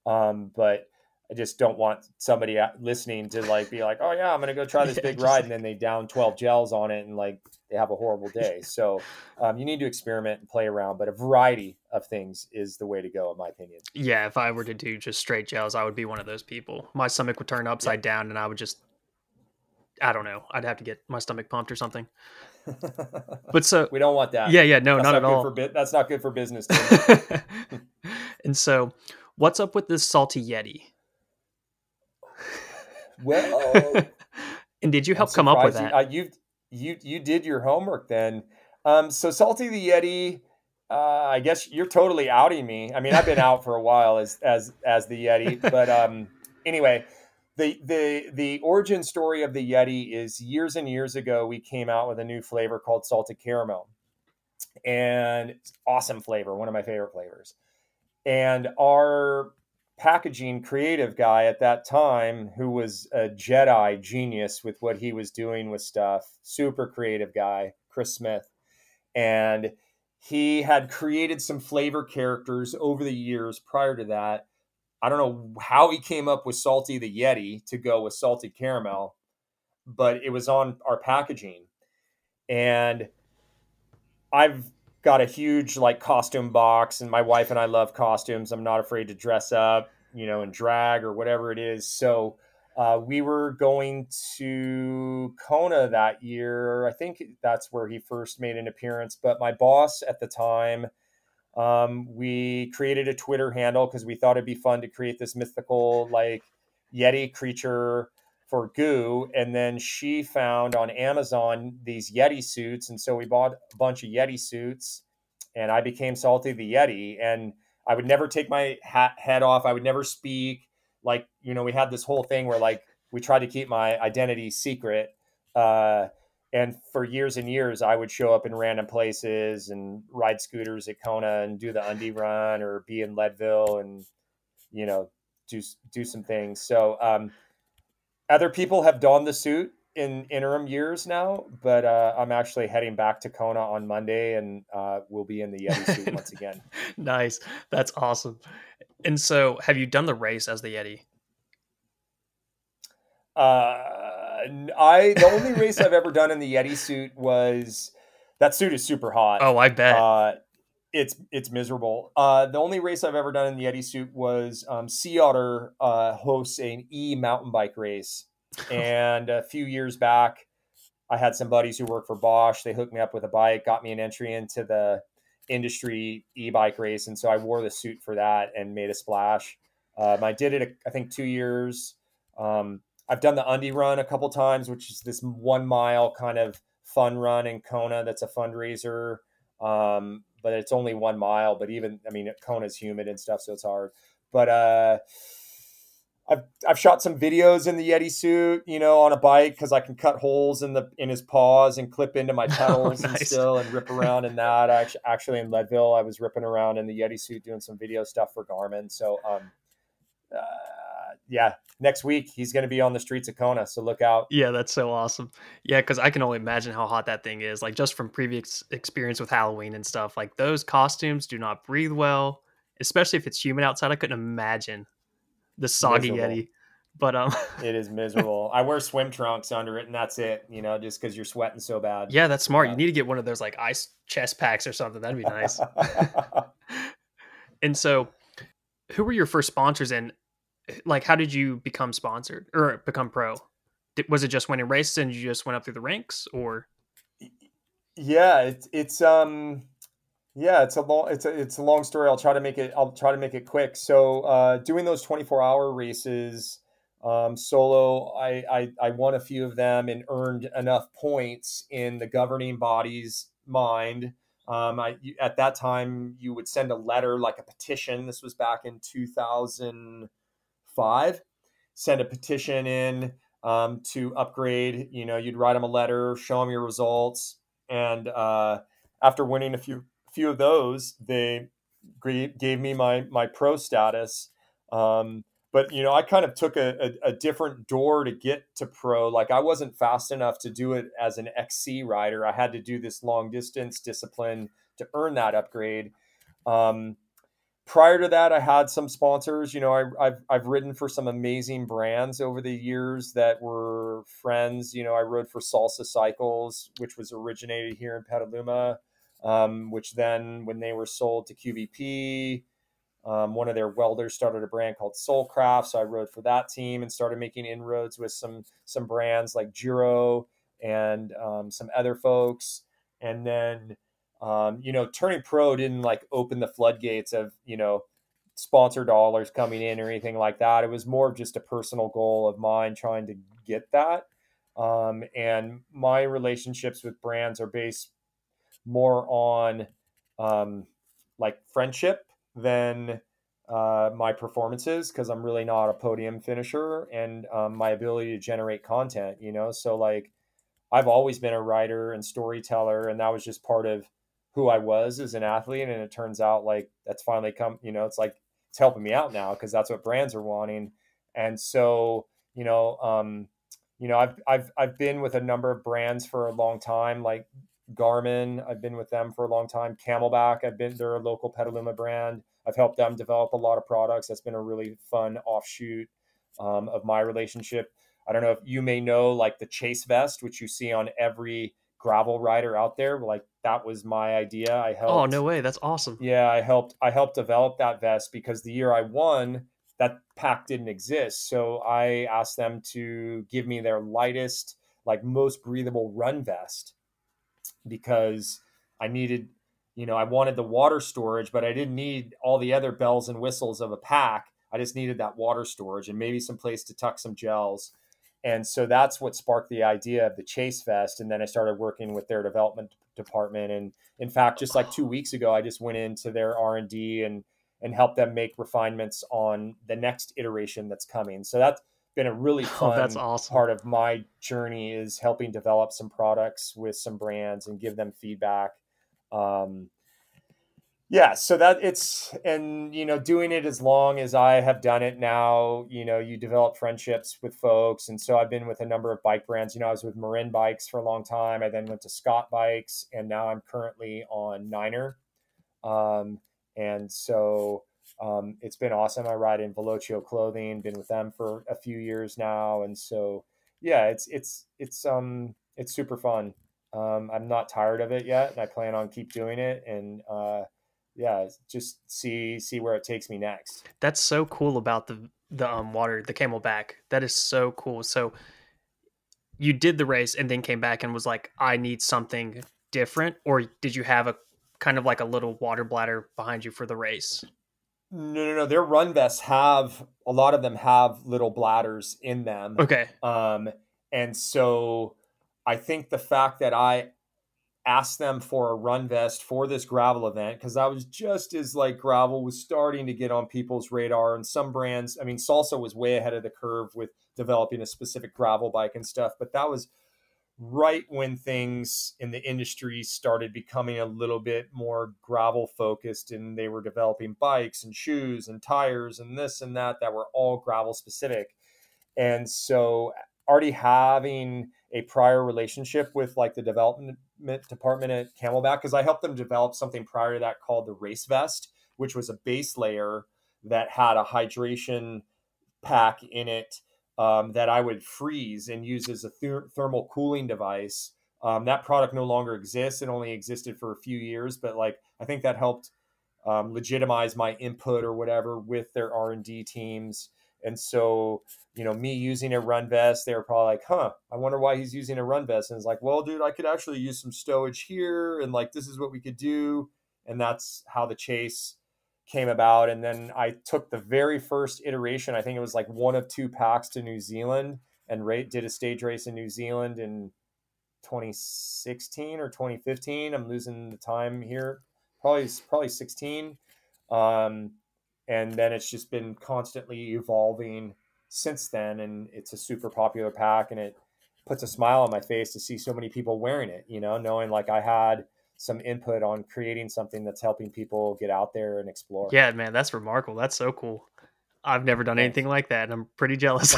But I just don't want somebody listening to like be like, oh yeah, I'm going to go try this Yeah, big just ride. And then they down 12 gels on it and like they have a horrible day. So you need to experiment and play around, but a variety of things is the way to go, in my opinion. yeah, if I were to do just straight gels, I would be one of those people. My stomach would turn Yeah. upside down and I would just I don't know. I'd have to get my stomach pumped or something. But so We don't want that. yeah, no, That's not at not good for all. that's not good for business, Tim. And so what's up with this salty Yeti? Well, And did you I'm help come up with surprised you that? you did your homework then. So Salty the Yeti, I guess you're totally outing me. I mean, I've been out for a while as the Yeti, but anyway, the origin story of the Yeti is years and years ago we came out with a new flavor called salted caramel, and it's awesome flavor, one of my favorite flavors. And our packaging creative guy at that time, who was a Jedi genius with what he was doing with stuff, super creative guy, Chris Smith. And he had created some flavor characters over the years prior to that. I don't know how he came up with Salty the Yeti to go with salted caramel, but it was on our packaging. And I've got a huge like costume box, and my wife and I love costumes. I'm not afraid to dress up, and drag or whatever it is. So we were going to Kona that year. I think that's where he first made an appearance. But my boss at the time, we created a Twitter handle because we thought it'd be fun to create this mythical like Yeti creature for goo. And then she found on Amazon these Yeti suits. And so we bought a bunch of Yeti suits, and I became Salty the Yeti. And I would never take my head off. I would never speak. Like, we had this whole thing where like we tried to keep my identity secret. And for years and years, I would show up in random places and ride scooters at Kona and do the undie run or be in Leadville and, you know, do some things. So other people have donned the suit in interim years now, but I'm actually heading back to Kona on Monday, and we'll be in the Yeti suit once again. Nice. That's awesome. And so, have you done the race as the Yeti? The only race I've ever done in the Yeti suit was that suit is super hot. Oh, I bet. It's miserable. The only race I've ever done in the Yeti suit was Sea Otter hosts an mountain bike race, and a few years back, I had some buddies who work for Bosch. They hooked me up with a bike, got me an entry into the industry e-bike race, and so I wore the suit for that and made a splash. I did it, I think, 2 years. I've done the undie run a couple times, which is this 1 mile kind of fun run in Kona. That's a fundraiser. But it's only 1 mile, but even, I mean, Kona's humid and stuff, so it's hard. But, I've shot some videos in the Yeti suit, you know, on a bike, cause I can cut holes in his paws and clip into my pedals and rip around in that. Actually in Leadville, I was ripping around in the Yeti suit, doing some video stuff for Garmin. So, yeah, next week he's going to be on the streets of Kona, so look out. Yeah, that's so awesome. Yeah, because I can only imagine how hot that thing is. Like just from previous experience with Halloween and stuff, like those costumes do not breathe well, especially if it's humid outside. I couldn't imagine the soggy Miserable. Yeti. But It is miserable. I wear swim trunks under it, and that's it. You know, just because you're sweating so bad. Yeah, that's smart. You need to get one of those like ice chest packs or something. That'd be nice. And so, who were your first sponsors, and like how did you become sponsored or become pro? Was it just winning races and you just went up through the ranks, or? Yeah, yeah, it's a long story. I'll try to make it quick. So, doing those 24-hour races solo, I won a few of them and earned enough points in the governing body's mind. At that time, you would send a letter, like a petition. This was back in 2005. Send a petition in to upgrade. You know, you'd write them a letter, show them your results, and after winning a few of those, they gave me my pro status. But you know, I kind of took a different door to get to pro. Like I wasn't fast enough to do it as an XC rider. I had to do this long distance discipline to earn that upgrade. Prior to that, I had some sponsors. You know, I've ridden for some amazing brands over the years that were friends. You know, I rode for Salsa Cycles, which was originated here in Petaluma, which then when they were sold to QVP, one of their welders started a brand called Soulcraft. So I rode for that team and started making inroads with some brands like Giro and some other folks. And then you know, turning pro didn't like open the floodgates of, you know, sponsor dollars coming in or anything like that. It was more of just a personal goal of mine trying to get that. And my relationships with brands are based more on like friendship than my performances, because I'm really not a podium finisher, and my ability to generate content, you know. So like I've always been a writer and storyteller, and that was just part of who I was as an athlete. And it turns out like that's finally come, you know, it's like it's helping me out now because that's what brands are wanting. And so, you know, I've been with a number of brands for a long time, like Garmin. I've been with them for a long time. CamelBak, they're a local Petaluma brand. I've helped them develop a lot of products. That's been a really fun offshoot of my relationship. I don't know if you may know, like the Chase vest, which you see on every gravel rider out there. Like that was my idea. I helped. Oh, no way. That's awesome. Yeah, I helped develop that vest because the year I won, that pack didn't exist. So I asked them to give me their lightest, like most breathable run vest because I needed, you know, I wanted the water storage, but I didn't need all the other bells and whistles of a pack. I just needed that water storage and maybe some place to tuck some gels. And so that's what sparked the idea of the Chase vest. And then I started working with their development department. And in fact, just like 2 weeks ago, I just went into their R&D and helped them make refinements on the next iteration that's coming. So been a really Oh, that's fun awesome. part of my journey, is helping develop some products with some brands and give them feedback. Um, yeah, so that it's, and doing it as long as I have done it now, you develop friendships with folks. And so I've been with a number of bike brands. I was with Marin Bikes for a long time. I then went to Scott Bikes, and now I'm currently on Niner. Um, and so it's been awesome. I ride in Velocio clothing, been with them for a few years now. And so, yeah, it's super fun. I'm not tired of it yet, and I plan on keep doing it. And, yeah, just see where it takes me next. That's so cool about the CamelBak. That is so cool. So you did the race and then came back and was like, I need something different, or did you have a kind of like a little water bladder behind you for the race? No. Their run vests have, a lot of them have little bladders in them. Okay. Um, and so I think the fact that I asked them for a run vest for this gravel event, because I was just as like gravel was starting to get on people's radar, and some brands, I mean, Salsa was way ahead of the curve with developing a specific gravel bike and stuff, but that was right when things in the industry started becoming a little bit more gravel focused, and they were developing bikes and shoes and tires and this and that were all gravel specific. And so already having a prior relationship with like the development department at CamelBak, because I helped them develop something prior to that called the race vest, which was a base layer that had a hydration pack in it, that I would freeze and use as a thermal cooling device. That product no longer exists. It only existed for a few years, but like I think that helped legitimize my input or whatever with their R&D teams. And so, me using a run vest, they were probably like, huh, I wonder why he's using a run vest. And it's like, well, dude, I could actually use some stowage here. And like, this is what we could do. And that's how the Chase came about. And then I took the very first iteration, I think it was like one of two packs, to New Zealand, and did a stage race in New Zealand in 2016 or 2015. I'm losing the time here. Probably 16. Um, and then it's just been constantly evolving since then, and it's a super popular pack, and it puts a smile on my face to see so many people wearing it, knowing like I had some input on creating something that's helping people get out there and explore. Yeah, man, that's remarkable. That's so cool. I've never done anything Thanks. like that, and I'm pretty jealous.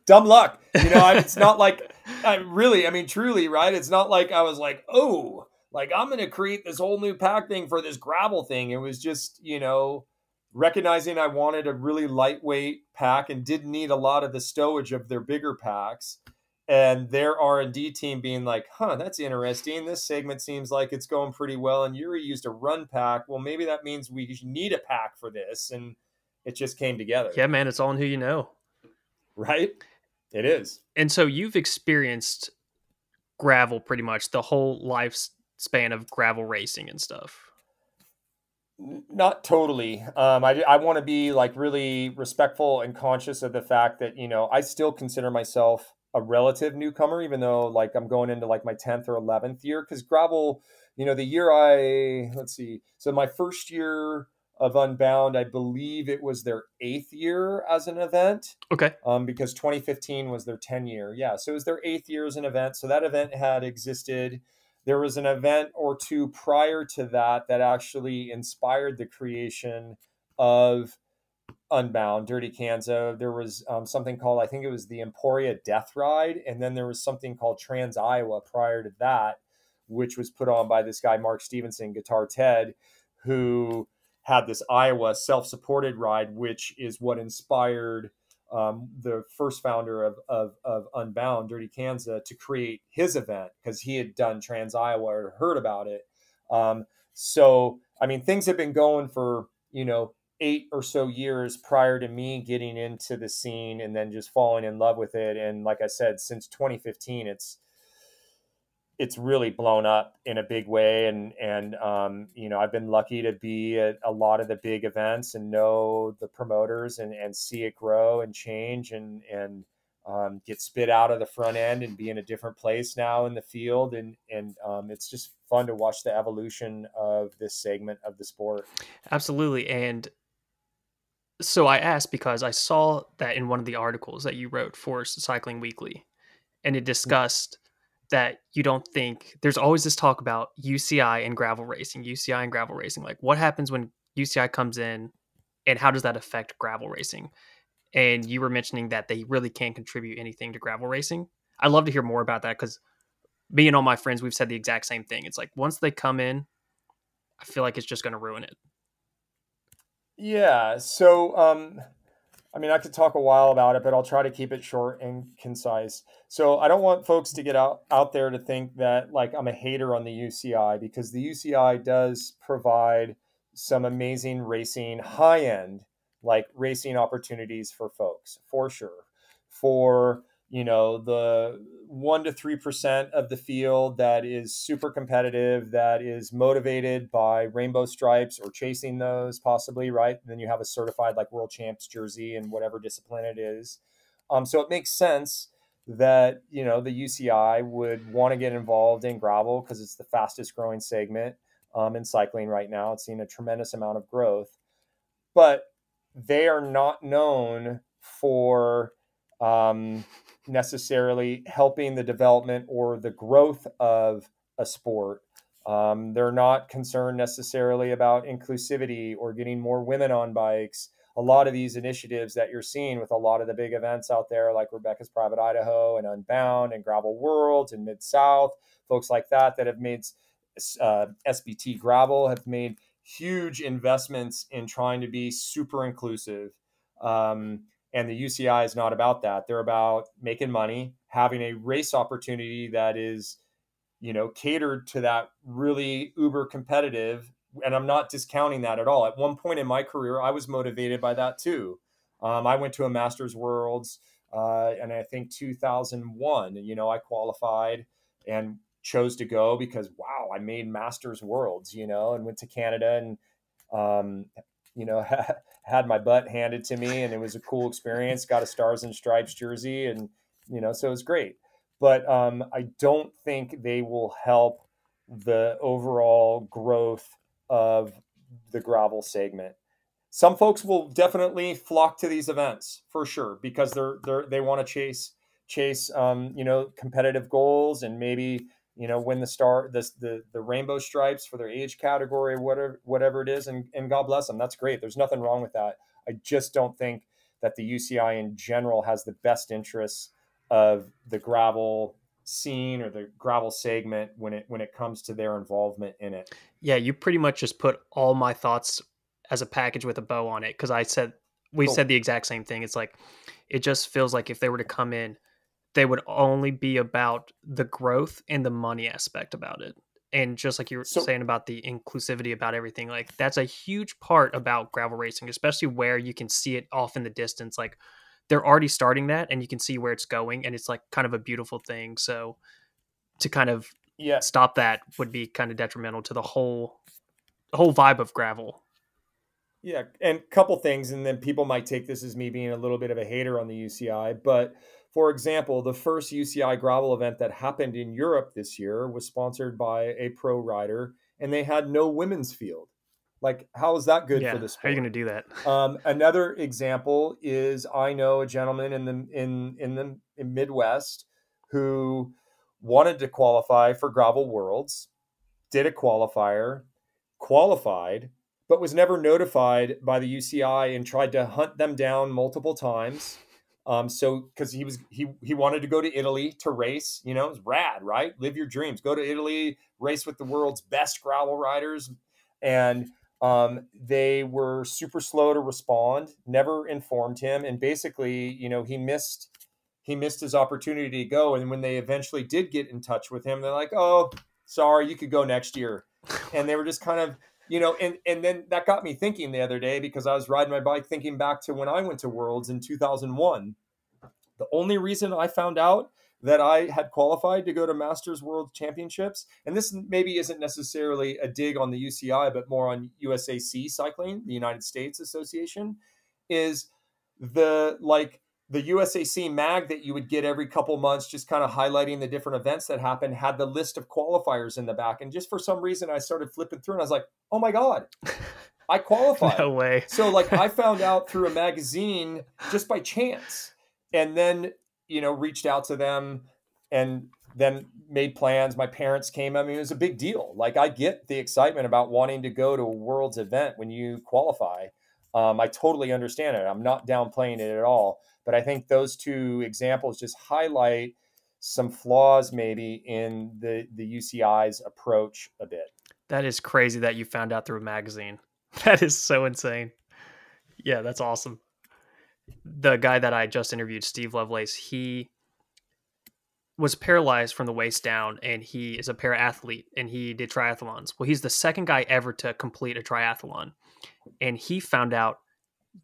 Dumb luck. It's not like I mean, truly, right? It's not like I was like, oh, like I'm going to create this whole new pack thing for this gravel thing. It was just, recognizing I wanted a really lightweight pack and didn't need a lot of the stowage of their bigger packs. And their R&D team being like, huh, that's interesting. This segment seems like it's going pretty well. And Yuri used a run pack. Well, maybe that means we need a pack for this. And it just came together. Yeah, man, it's all in who you know. Right? It is. And so you've experienced gravel pretty much the whole lifespan of gravel racing and stuff. Not totally. I want to be like really respectful and conscious of the fact that, I still consider myself a relative newcomer, even though like I'm going into like my 10th or 11th year, because gravel, the year let's see. So my first year of Unbound, I believe it was their 8th year as an event. Okay. Because 2015 was their 10 year. Yeah. So it was their 8th year as an event. So that event had existed. There was an event or two prior to that that actually inspired the creation of Unbound, Dirty Kanza. There was something called, I think it was the Emporia Death Ride. And then there was something called Trans Iowa prior to that, which was put on by this guy, Mark Stevenson, Guitar Ted, who had this Iowa self-supported ride, which is what inspired the first founder of Unbound, Dirty Kanza, to create his event, because he had done Trans Iowa or heard about it. So, I mean, things have been going for, 8 or so years prior to me getting into the scene and then just falling in love with it. And like I said, since 2015, it's really blown up in a big way. And I've been lucky to be at a lot of the big events and know the promoters and see it grow and change and get spit out of the front end and be in a different place now in the field. And it's just fun to watch the evolution of this segment of the sport. Absolutely. And So I asked because I saw that in one of the articles that you wrote for Cycling Weekly, and it discussed that you don't think there's always this talk about UCI and gravel racing, UCI and gravel racing. Like, what happens when UCI comes in, and how does that affect gravel racing? And you were mentioning that they really can't contribute anything to gravel racing. I'd love to hear more about that because me and all my friends, we've said the exact same thing. It's like once they come in, I feel like it's just going to ruin it. Yeah. So, I mean, I could talk a while about it, but I'll try to keep it short and concise. So I don't want folks to get out there to think that like I'm a hater on the UCI, because the UCI does provide some amazing racing, high end like racing opportunities for folks, for sure. For, the 1 to 3% of the field that is super competitive, that is motivated by rainbow stripes or chasing those, possibly, right? And then you have a certified like world champs jersey in whatever discipline it is. So it makes sense that, the UCI would want to get involved in gravel because it's the fastest growing segment in cycling right now. It's seen a tremendous amount of growth, but they are not known for necessarily helping the development or the growth of a sport. They're not concerned necessarily about inclusivity or getting more women on bikes. A lot of these initiatives that you're seeing with a lot of the big events out there, like Rebecca's Private Idaho and Unbound and Gravel Worlds and Mid South, folks like that have made SBT Gravel have made huge investments in trying to be super inclusive. And the UCI is not about that. They're about making money, having a race opportunity that is, catered to that really uber competitive. And I'm not discounting that at all. At one point in my career, I was motivated by that too. I went to a Masters Worlds, and I think 2001, I qualified and chose to go because, wow, I made Masters Worlds, and went to Canada and, um, had my butt handed to me, and it was a cool experience. Got a Stars and Stripes jersey, and so it was great. But I don't think they will help the overall growth of the gravel segment. Some folks will definitely flock to these events for sure because they want to chase competitive goals and maybe win the rainbow stripes for their age category, whatever it is, and God bless them. That's great. There's nothing wrong with that. I just don't think that the UCI in general has the best interests of the gravel scene or the gravel segment when it comes to their involvement in it. Yeah, you pretty much just put all my thoughts as a package with a bow on it because we Cool. said the exact same thing. It's like it just feels like if they were to come in, they would only be about the growth and the money aspect about it. And just like you were So saying about the inclusivity about everything, like that's a huge part about gravel racing, especially where you can see it off in the distance. Like they're already starting that and you can see where it's going and it's like kind of a beautiful thing. So to kind of yeah, stop that would be kind of detrimental to the whole vibe of gravel. Yeah, and a couple things, and then people might take this as me being a little bit of a hater on the UCI. But for example, the first UCI gravel event that happened in Europe this year was sponsored by a pro rider, and they had no women's field. Like, how is that good for Yeah, the how are you going sport? to do that? Another example is I know a gentleman in Midwest who wanted to qualify for Gravel Worlds, did a qualifier, qualified, but was never notified by the UCI and tried to hunt them down multiple times. So because he wanted to go to Italy to race, it was rad, right? Live your dreams, go to Italy, race with the world's best gravel riders, and they were super slow to respond, never informed him, and basically, he missed his opportunity to go. And when they eventually did get in touch with him, they're like, "Oh, sorry, you could go next year." And they were just kind of, and then that got me thinking the other day because I was riding my bike thinking back to when I went to Worlds in 2001. The only reason I found out that I had qualified to go to Masters World Championships, and this maybe isn't necessarily a dig on the UCI, but more on USAC Cycling, the United States Association, is the USAC mag that you would get every couple months, just kind of highlighting the different events that happened, had the list of qualifiers in the back. And just for some reason, I started flipping through and I was like, oh my God, I qualified. No way. So like I found out through a magazine just by chance, and then reached out to them, and then made plans. My parents came. I mean, it was a big deal. Like I get the excitement about wanting to go to a Worlds event when you qualify. I totally understand it. I'm not downplaying it at all. But I think those two examples just highlight some flaws maybe in the UCI's approach a bit. That is crazy that you found out through a magazine. That is so insane. Yeah, that's awesome. The guy that I just interviewed, Steve Lovelace, he was paralyzed from the waist down, and he is a para athlete, and he did triathlons. Well, he's the second guy ever to complete a triathlon. And he found out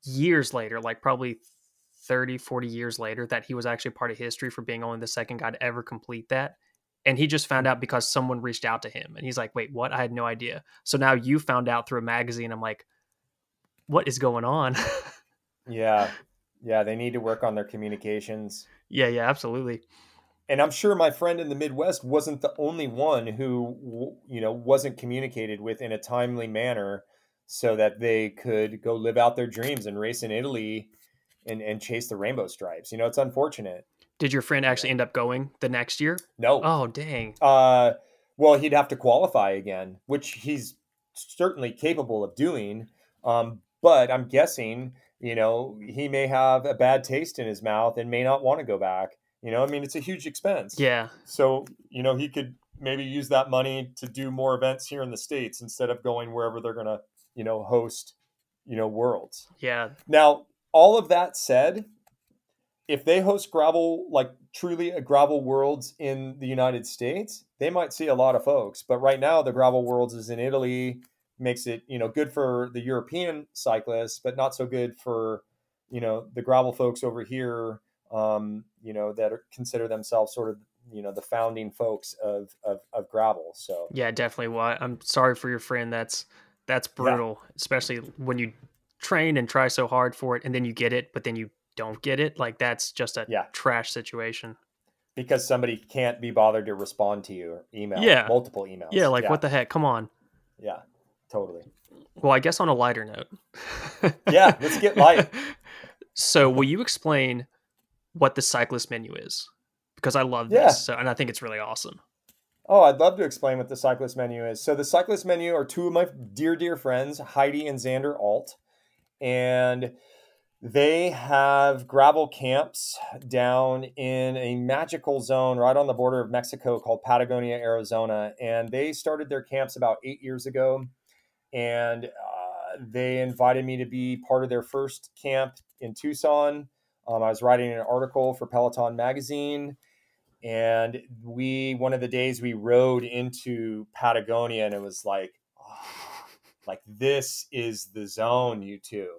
years later, like probably 30, 40 years later, that he was actually part of history for being only the second guy to ever complete that. And he just found out because someone reached out to him. And he's like, wait, what? I had no idea. So now you found out through a magazine. I'm like, what is going on? Yeah. Yeah. They need to work on their communications. Yeah, absolutely. And I'm sure my friend in the Midwest wasn't the only one who, wasn't communicated with in a timely manner so that they could go live out their dreams and race in Italy and chase the rainbow stripes. It's unfortunate. Did your friend actually end up going the next year? No. Oh, dang. Well, he'd have to qualify again, which he's certainly capable of doing. But I'm guessing, he may have a bad taste in his mouth and may not want to go back. I mean, it's a huge expense. Yeah. So, he could maybe use that money to do more events here in the States instead of going wherever they're going to, host, Worlds. Yeah. Now, all of that said, if they host gravel, like truly a gravel Worlds in the United States, they might see a lot of folks. But right now, the gravel Worlds is in Italy, makes it, good for the European cyclists, but not so good for, the gravel folks over here, that consider themselves sort of, the founding folks of gravel. So yeah, definitely. Well, I'm sorry for your friend. That's brutal, especially when you train and try so hard for it, and then you get it, but then you don't get it. Like that's just a trash situation. Because somebody can't be bothered to respond to your email, multiple emails. Yeah, like what the heck? Come on. Yeah, totally. Well, I guess on a lighter note. Yeah, let's get light. So will you explain what the cyclist menu is? Because I love this, and I think it's really awesome. Oh, I'd love to explain what the cyclist menu is. So the cyclist menu are two of my dear friends, Heidi and Xander Alt, and they have gravel camps down in a magical zone right on the border of Mexico called Patagonia, Arizona. And they started their camps about 8 years ago. And they invited me to be part of their first camp in Tucson. I was writing an article for Peloton magazine. And one of the days we rode into Patagonia, and it was like, this is the zone, you two.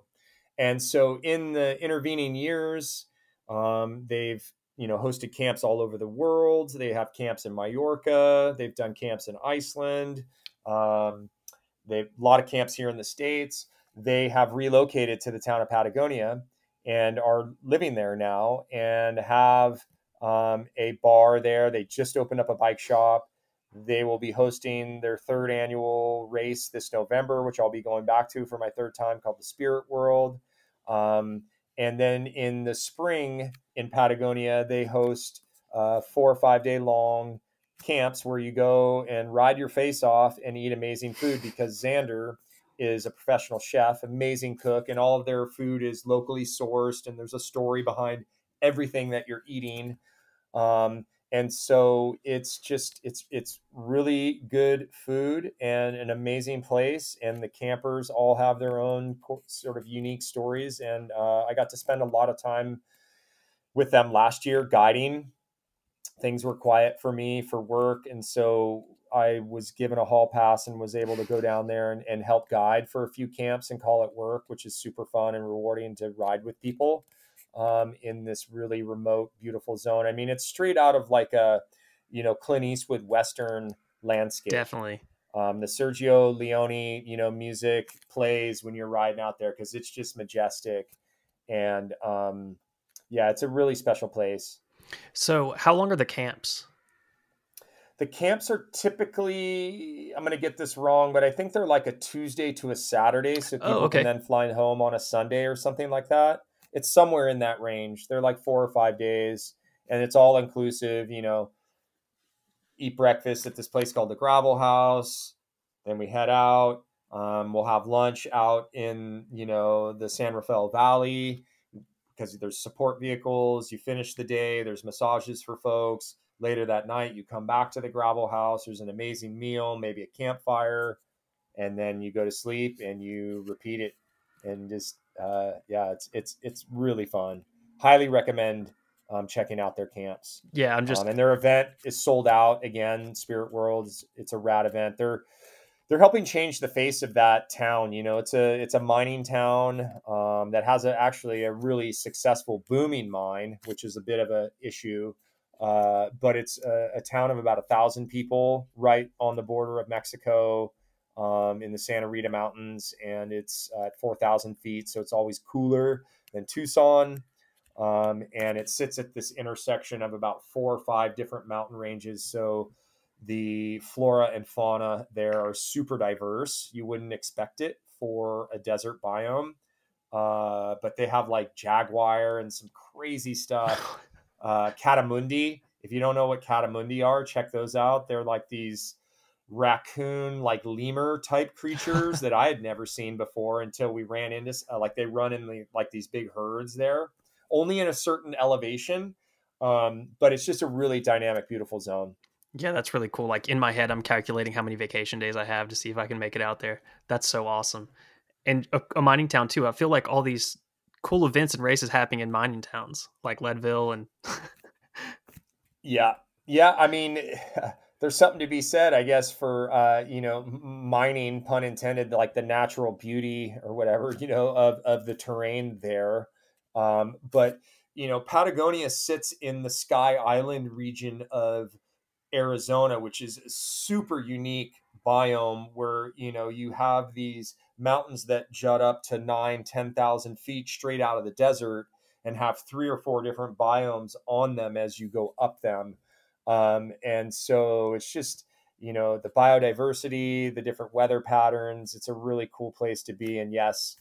And so in the intervening years, they've, hosted camps all over the world. They have camps in Mallorca. They've done camps in Iceland. They've a lot of camps here in the States. They have relocated to the town of Patagonia and are living there now and have a bar there. They just opened up a bike shop. They will be hosting their third annual race this November, which I'll be going back to for my third time, called the Spirit World. And then in the spring in Patagonia, they host 4 or 5 day long camps where you go and ride your face off and eat amazing food, because Xander is a professional chef, amazing cook, and all of their food is locally sourced. And there's a story behind everything that you're eating. And so it's really good food and an amazing place. And the campers all have their own sort of unique stories. And I got to spend a lot of time with them last year guiding. Things were quiet for me for work. And so I was given a hall pass and was able to go down there and help guide for a few camps and call it work, which is super fun and rewarding to ride with people. In this really remote, beautiful zone. I mean, it's straight out of like a, Clint Eastwood Western landscape. Definitely. The Sergio Leone, music plays when you're riding out there because it's just majestic. And it's a really special place. So how long are the camps? The camps are typically, I'm going to get this wrong, but I think they're like a Tuesday to a Saturday. So Oh, people can okay. then fly home on a Sunday or something like that. It's somewhere in that range. They're like 4 or 5 days, and it's all inclusive, eat breakfast at this place called the Gravel House. Then we head out. We'll have lunch out in, the San Rafael Valley because there's support vehicles. You finish the day, there's massages for folks. Later that night, you come back to the Gravel House. There's an amazing meal, maybe a campfire, and then you go to sleep and you repeat it. And just yeah, it's really fun. Highly recommend checking out their camps. Yeah, I'm just And their event is sold out again. Spirit World, it's a rad event. They're helping change the face of that town. It's a mining town that has actually a really successful booming mine, which is a bit of an issue. But it's a town of about 1,000 people, right on the border of Mexico, in the Santa Rita Mountains, and it's at 4,000 feet, so it's always cooler than Tucson. And it sits at this intersection of about 4 or 5 different mountain ranges. So the flora and fauna there are super diverse. You wouldn't expect it for a desert biome, but they have like jaguar and some crazy stuff. Catamundi. If you don't know what catamundi are, check those out. They're like these raccoon, like lemur type creatures that I had never seen before until we ran into. Like they run in like these big herds there, only in a certain elevation. But it's just a really dynamic, beautiful zone. Yeah, that's really cool. Like in my head, I'm calculating how many vacation days I have to see if I can make it out there. That's so awesome. And a mining town too. I feel like all these cool events and races happening in mining towns like Leadville and Yeah. Yeah. I mean, there's something to be said, I guess, for, mining, pun intended, like the natural beauty or whatever, of the terrain there. But, Patagonia sits in the Sky Island region of Arizona, which is a super unique biome where, you have these mountains that jut up to 9, 10,000 feet straight out of the desert and have 3 or 4 different biomes on them as you go up them. And so it's just, the biodiversity, the different weather patterns. It's a really cool place to be. And yes,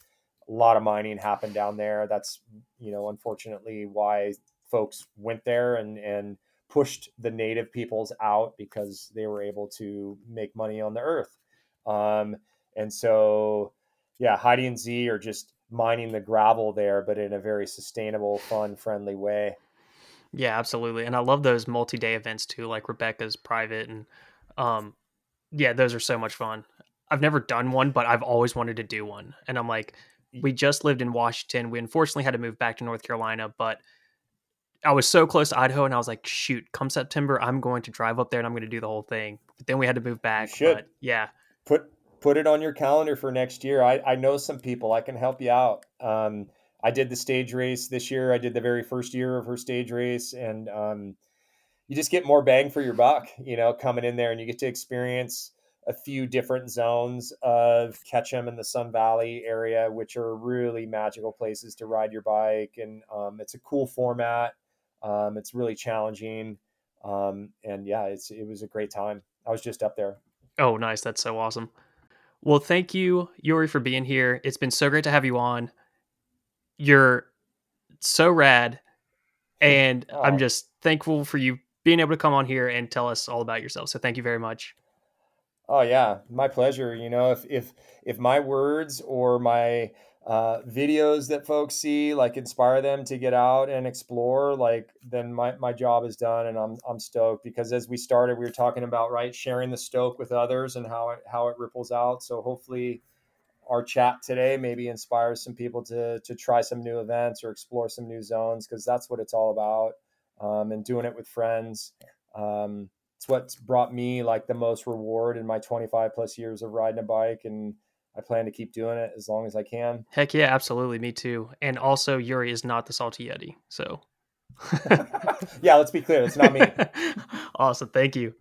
a lot of mining happened down there. That's, unfortunately why folks went there and pushed the native peoples out because they were able to make money on the earth. And so, yeah, Heidi and Z are just mining the gravel there, but in a very sustainable, fun, friendly way. yeah, absolutely. And I love those multi-day events too, like Rebecca's private and um yeah, those are so much fun. I've never done one, but I've always wanted to do one. And I'm like, we just lived in Washington. We unfortunately had to move back to North Carolina, but I was so close to Idaho and I was like, shoot, come September, I'm going to drive up there and I'm going to do the whole thing. But then we had to move You back. should But yeah, put put it on your calendar for next year. I know some people. I can help you out. I did the stage race this year. I did the very first year of her stage race, and you just get more bang for your buck, coming in there, and you get to experience a few different zones of Ketchum and the Sun Valley area, which are really magical places to ride your bike. And it's a cool format. It's really challenging. And yeah, it was a great time. I was just up there. oh, nice. That's so awesome. Well, thank you, Yuri, for being here. It's been so great to have you on. You're so rad. And I'm Oh, just thankful for you being able to come on here and tell us all about yourself. So thank you very much. oh yeah, my pleasure. If my words or my videos that folks see like inspire them to get out and explore, like then my job is done, and I'm stoked because as we started, we were talking about right sharing the stoke with others and how it ripples out. So hopefully our chat today maybe inspires some people to try some new events or explore some new zones because that's what it's all about. And doing it with friends. It's what's brought me like the most reward in my 25 plus years of riding a bike. And I plan to keep doing it as long as I can. Heck yeah, absolutely. Me too. And also, Yuri is not the salty Yeti. So Yeah, let's be clear. It's not me. awesome. Thank you.